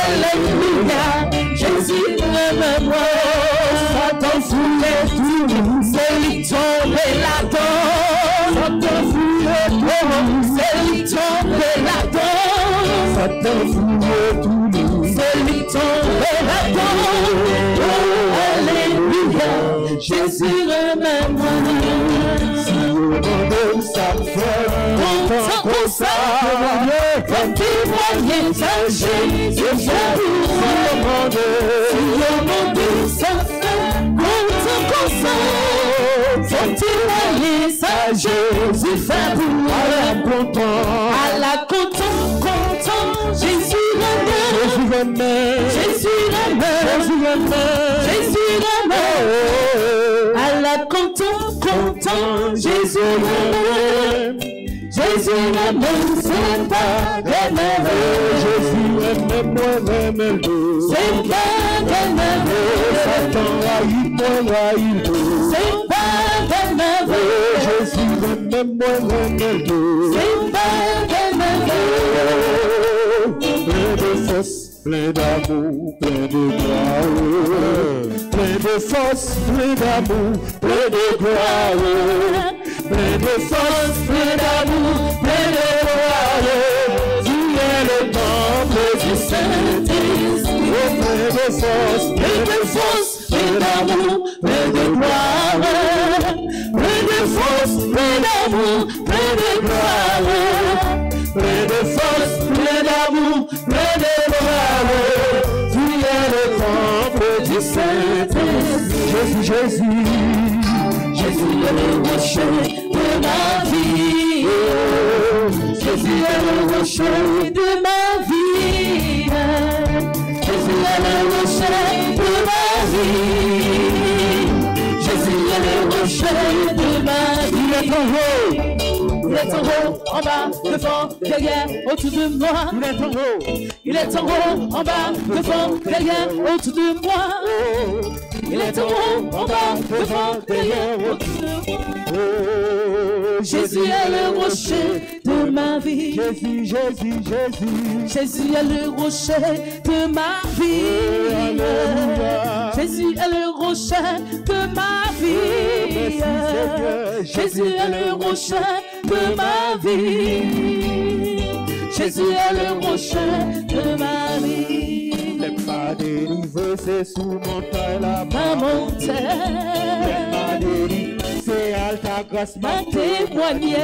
alléluia. Jésus avec moi, Satan foulait tout, c'est lui tombé là-dedans. Satan foulait tout, c'est lui tombé là-dedans. Satan foulait tout, c'est lui tombé là-dedans. Oh alléluia, Jésus avec moi. Si on donne ça fait, content comme ça, comme témoigner ça, Jésus fait pour moi. Si on donne ça fait, content comme ça, comme témoigner ça, Jésus fait pour moi. À la content, content, Jésus remet, Jésus remet, Jésus remet, Jésus remet. À la content, content, Jésus remet. Jésus remet, c'est pas des merveilles. Jésus remet, moi remet. C'est pas des merveilles. Satan haït, moi haït. C'est pas des merveilles. Jésus remet, moi remet. C'est pas des merveilles. Plein de force, plein d'amour, plein de gloire. Plein de force, plein d'amour, plein de gloire. Plein de force, plein d'amour, plein de gloire. Tu es le temple du Saint-Esprit. Plein de force, plein d'amour, plein de gloire. Plein de force, plein d'amour, plein de gloire. Plein de force, plein d'amour, plein de gloire. Tu es le temple du Saint-Esprit. Jésus, Jésus. Jésus est le rocher de ma vie. Jésus est le rocher de ma vie. Jésus est le rocher de ma vie. Jésus est le rocher de ma vie. Il est en haut. Il est en haut, en bas, devant, derrière, autour de moi. Il est en haut. Il est en haut, en bas, devant, derrière, autour de moi. Il est en haut, en bas, devant, derrière, autour de moi. Oh, Jésus est le rocher de ma vie. Jésus, Jésus, Jésus. Jésus est le rocher de ma vie. Jésus est le rocher de ma vie. Jésus est le rocher de ma vie. Jésus est le rocher de ma vie. Les pas délivrés, c'est sous montagne là-bas. Les pas délivrés, c'est à ta grâce m'a témoigné.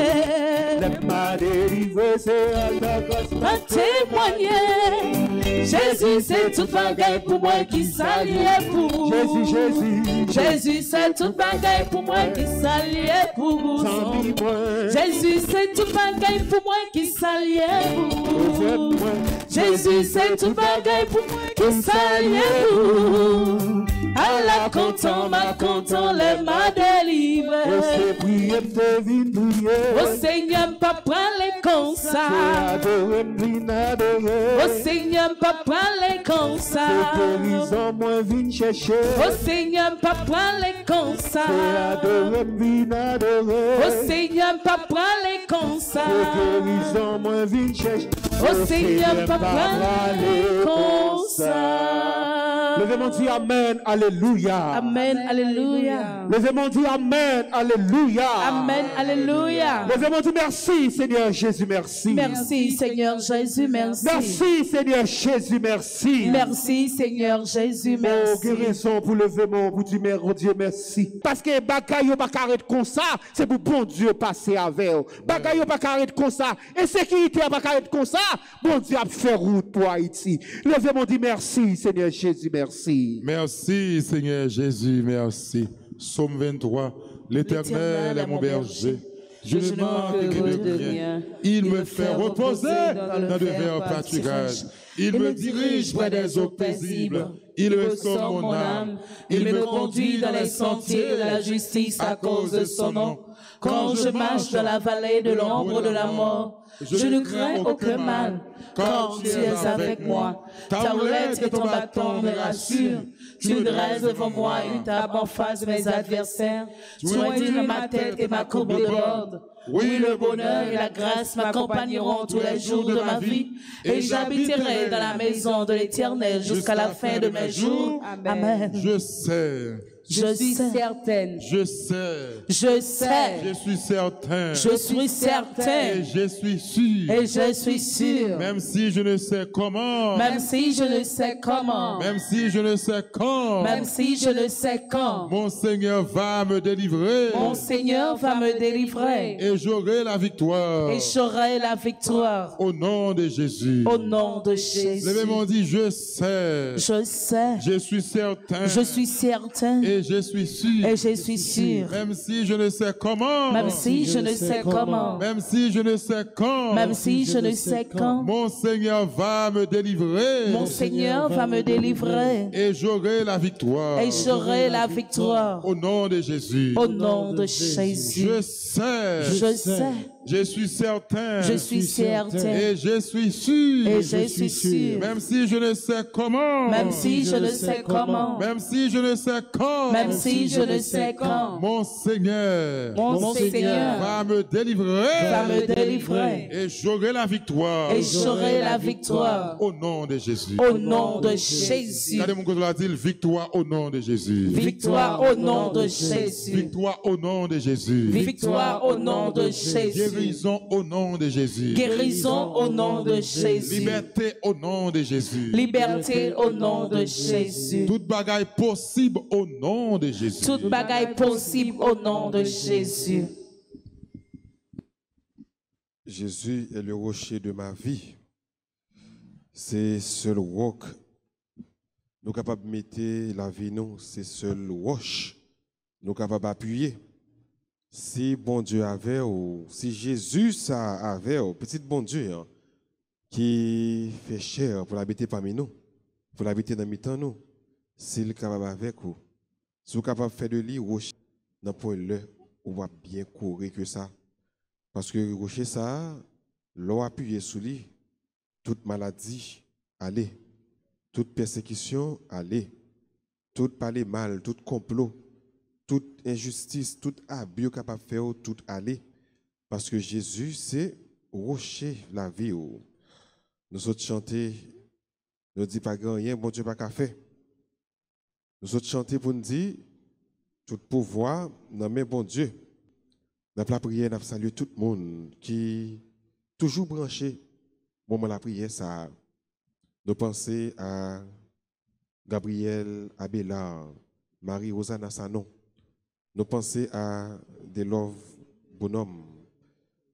Les pas délivrés, c'est à ta grâce m'a témoigné. Jésus, c'est toute bagaille pour moi qui s'allie pour. Jésus, Jésus. Jésus, c'est toute bagaille pour moi qui s'allie pour. Jésus, c'est toute bagaille pour moi qui s'allie pour. Jésus, c'est toute bagaille pour moi qui s'allie pour. À la content, ma content, les m'a délivré. Au Seigneur, papa, les comme ça. Au Seigneur, papa, les comme ça. Au Seigneur, papa, les comme ça. Au Seigneur, papa, les comme ça. Au Seigneur, papa, les comme ça. Levez-moi dit Amen, Alléluia. Amen, Alléluia. Levez-moi dit Amen, Alléluia. Amen, Alléluia. Levez-moi dit merci, Seigneur Jésus, merci. Merci, Seigneur Jésus, merci. Merci, Seigneur Jésus, merci. Merci, Seigneur Jésus, merci. Oh, guérison pour levez-moi, pour dire, oh Dieu, merci. Parce que bagaille pas carré comme ça, c'est pour bon Dieu passer avec vous. Bagaille pas carré comme ça, et sécurité pas carré comme ça, bon Dieu a fait route pour Haïti. Levez-moi dit merci, Seigneur Jésus, merci. Merci, Seigneur Jésus, merci. Psaume 23, l'Éternel est mon berger, Je ne manque de rien. Il me fait reposer dans de verts pâturages. Il me dirige près des eaux paisibles. Il restaure mon âme. Il me conduit dans les sentiers de la justice à cause de son nom. Quand je marche dans la vallée de l'ombre de la mort, je ne crains aucun mal, car tu es avec moi. Ta roulette et ton bâton me rassurent. Tu dresses devant moi une table en face de mes adversaires. Tu inclines ma tête et ma coupe déborde. Oui, le bonheur et la grâce m'accompagneront tous les jours de ma vie, et j'habiterai dans la maison de l'Éternel jusqu'à la fin de mes jours. Amen. Je sais. Je suis certaine. Je sais. Je sais. Je suis certain. Je suis certain. Et je suis sûr. Et je suis sûr. Même si je ne sais comment. Même si je ne sais comment. Même si je ne sais quand. Même si je ne sais quand. Mon Seigneur va me délivrer. Mon Seigneur va me délivrer. Et j'aurai la victoire. Et j'aurai la victoire. Au nom de Jésus. Au nom de Jésus. Le même on dit, je sais. Je sais. Je suis certain. Je suis certain. Et je suis sûr. Et je suis sûr. Même si je ne sais comment. Même si je ne sais comment. Même si je ne sais quand. Même si je ne sais quand. Mon Seigneur va me délivrer. Mon Seigneur va me délivrer. Et j'aurai la victoire. Et j'aurai la victoire. Au nom de Jésus. Au nom de Jésus. Je sais. Je sais. Je suis certain. Je suis certain. Et je suis sûr. Et je suis sûr. Même si je ne sais comment. Même si je ne sais comment. Même si je ne sais quand. Même si je ne sais quand. Mon Seigneur. Mon Seigneur va me délivrer. Va me délivrer. Et j'aurai la victoire. Et j'aurai la victoire. Au nom de Jésus. Au nom de Jésus. Regardez mon côté, dit victoire au nom de Jésus. Victoire au nom de Jésus. Victoire au nom de Jésus. Victoire au nom de Jésus. Guérison au nom de Jésus. Guérison au nom de Jésus. Liberté au nom de Jésus. Liberté au nom de Jésus. Toute bagaille possible au nom de Jésus. Toute bagaille possible au nom de Jésus. Jésus est le rocher de ma vie. C'est seul roc. Nous sommes capables de mettre la vie, nous, c'est seul roche. Nous sommes capables d'appuyer. Si bon Dieu avait, ou si Jésus ça avait, ou petit bon Dieu, hein, qui fait chair pour l'habiter parmi nous, pour l'habiter dans mi-temps nous, s'il est capable avec vous, si vous êtes capable de faire de lui rocher, dans le on va bien courir que ça. Parce que rocher ça, l'eau appuyé sous lui, toute maladie, allez, toute persécution, allez, tout parler mal, tout complot, toute injustice, tout abus capable de faire, tout aller. Parce que Jésus, c'est rocher la vie. Nous autres chanter, nous disons pas grand rien, bon Dieu pas qu'à faire. Nous autres chanter pour nous dire, tout pouvoir, dans mes bon Dieu. Dans la prière, nous saluons tout le monde qui toujours branché. Au moment de la prière, ça, nous pensons à Gabriel Abelard, Marie-Rosanna Sanon. Nous pensons à Delove Bonhomme.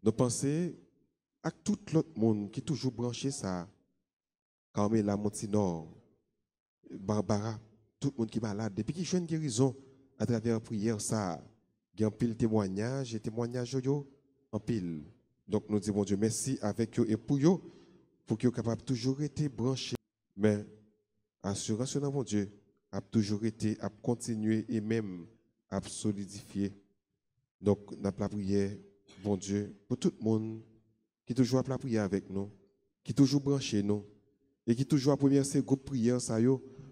Nous pensons à tout l'autre monde qui est toujours branché ça. Carmela Montinor, Barbara, tout le monde qui est malade. Depuis qu'ils jouent une guérison à travers la prière, ça, il y a un pile témoignage et témoignage en pile. Donc nous disons, bon Dieu, merci avec eux et pour eux, pour qu'ils soient capables de toujours être branchés. Mais assurance dans mon Dieu, a toujours été, a continué et même à solidifier. Donc, nous avons la prière, bon Dieu, pour tout le monde qui toujours a la prière avec nous, qui toujours branché nous, et qui toujours a première ces groupes prières,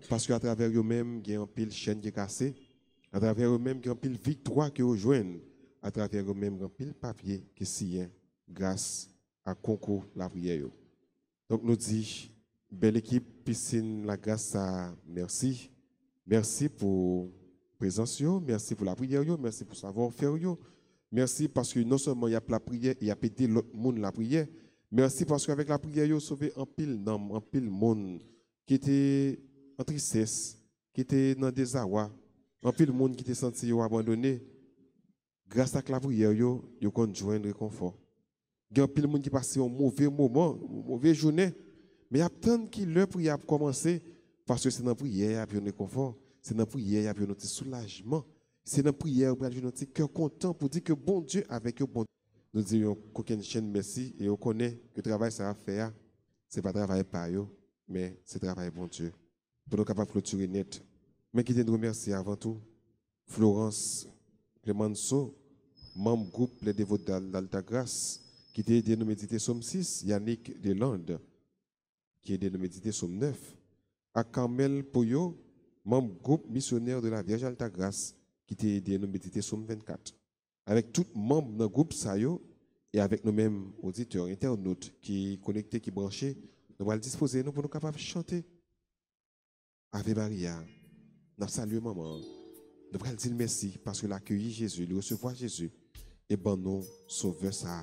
parce qu'à travers eux-mêmes, il y a un pile chaîne qui est cassée, à travers eux-mêmes, il y a un pile victoire qui rejoignent, à travers eux-mêmes, il y a un pile papier qui est grâce à concours la prière. Donc, nous disons, belle équipe, piscine, la grâce, merci. Merci pour présence, merci pour la prière, merci pour savoir-faire, merci parce que non seulement il y a la prière, il y a pété l'autre monde la prière, merci parce qu'avec la prière, il y a sauvé un pile d'âme, un pile monde qui était en tristesse, qui était dans des désarroi, un pile monde qui était senti abandonné. Grâce à la prière, il y a conjoint le réconfort. Il y a un pile monde qui passe un mauvais moment, une mauvaise journée, mais il y a tant qui leur prière a commencé parce que c'est dans la prière qu'il y a un réconfort. C'est dans la prière qu'il y a notre soulagement. C'est dans la prière qu'il y a notre cœur content pour dire que bon Dieu avec eux, bon nous disons qu'aucune chaîne merci et on connaît que le travail ça va faire, ce n'est pas travail par eux, mais c'est travail bon Dieu. Pour nous capables de clôturer net. Mais qui te remercie avant tout, Florence Clemenceau, membre groupe Les Dévots d'Alta Grâce, qui t'a aidé à nous méditer Somme 6, Yannick Deslandes, qui a aidé à nous méditer Somme 9, à Carmel Poyo, membre groupe missionnaire de la Vierge Alta Grâce, qui t'a aidé à nous méditer Somme 24. Avec tout membres de groupe Sayo et avec nous-mêmes auditeurs, internautes qui connectés, qui branchés, nous allons disposer nous pour nous capables de chanter. Ave Maria, nous saluons maman. Nous allons dire merci parce que l'accueillir Jésus, le recevoir Jésus et bon nous sauveur ça.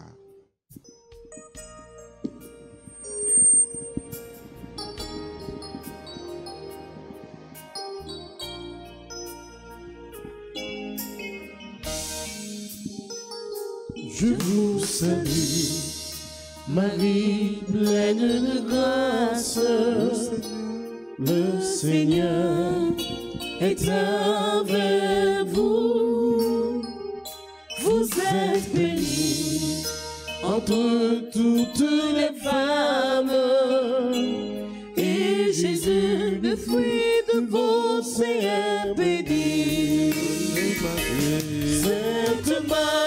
Je vous salue, Marie pleine de grâce, le Seigneur est avec vous. Vous êtes bénie entre toutes les femmes, et Jésus, le fruit de vos seins, est béni. Sainte Marie,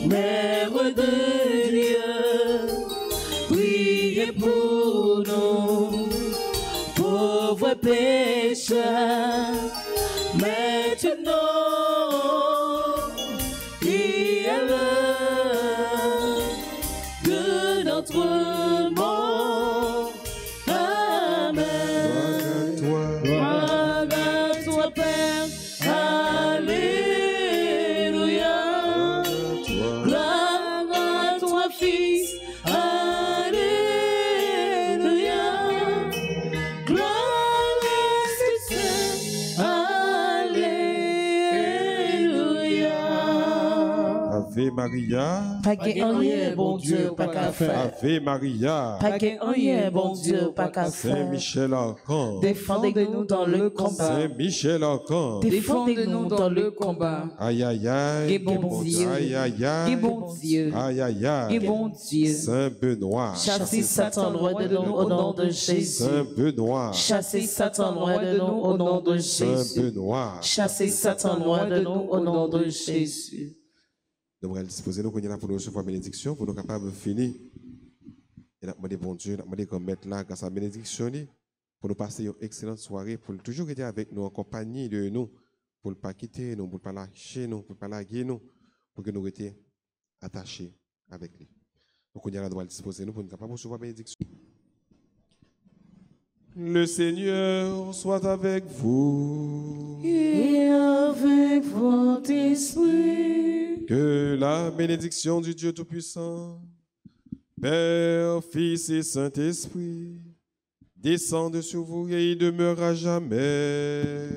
Mère de Dieu, priez pour nous, pauvres pécheurs, maintenant et à l'heure de notre mort. Amen. Gloire à toi, Père. Alléluia. Gloire à toi, Fils. Alléluia. Gloire à Saint. Alléluia. Ave Maria. Pas qu'un rien, bon Dieu, pas qu'à faire. Ave Maria. Pas qu'un rien, bon Dieu, pas qu'à Saint faire. Michel Archange. Défendez-nous dans le combat. Saint Michel Archange. Défendez-nous dans le combat. Aïe aïe aïe. Et bon Dieu. Aïe aïe aïe. Et bon Dieu. Aïe aïe aïe. Et bon Dieu. Saint Benoît. Chassez Satan loin de nous au nom de Jésus. Saint Benoît. Chassez Satan loin de nous au nom de Saint Jésus. Benoît. Chassez Satan loin de nous au nom de Jésus. Nous allons disposer nous pour nous recevoir la bénédiction, pour nous capables de finir. Et nous demandons bon Dieu, nous demandons qu'on mette là, grâce à la bénédiction, pour nous passer une excellente soirée, pour toujours être avec nous, en compagnie de nous, pour ne pas quitter nous, pour ne pas lâcher nous, pour ne pas larguer nous, pour que nous restions attachés avec lui. Donc, on doit disposer nous pour nous capables de recevoir la bénédiction. Le Seigneur soit avec vous. Et avec votre esprit. Que la bénédiction du Dieu Tout-Puissant, Père, Fils et Saint-Esprit, descende sur vous et y demeure à jamais.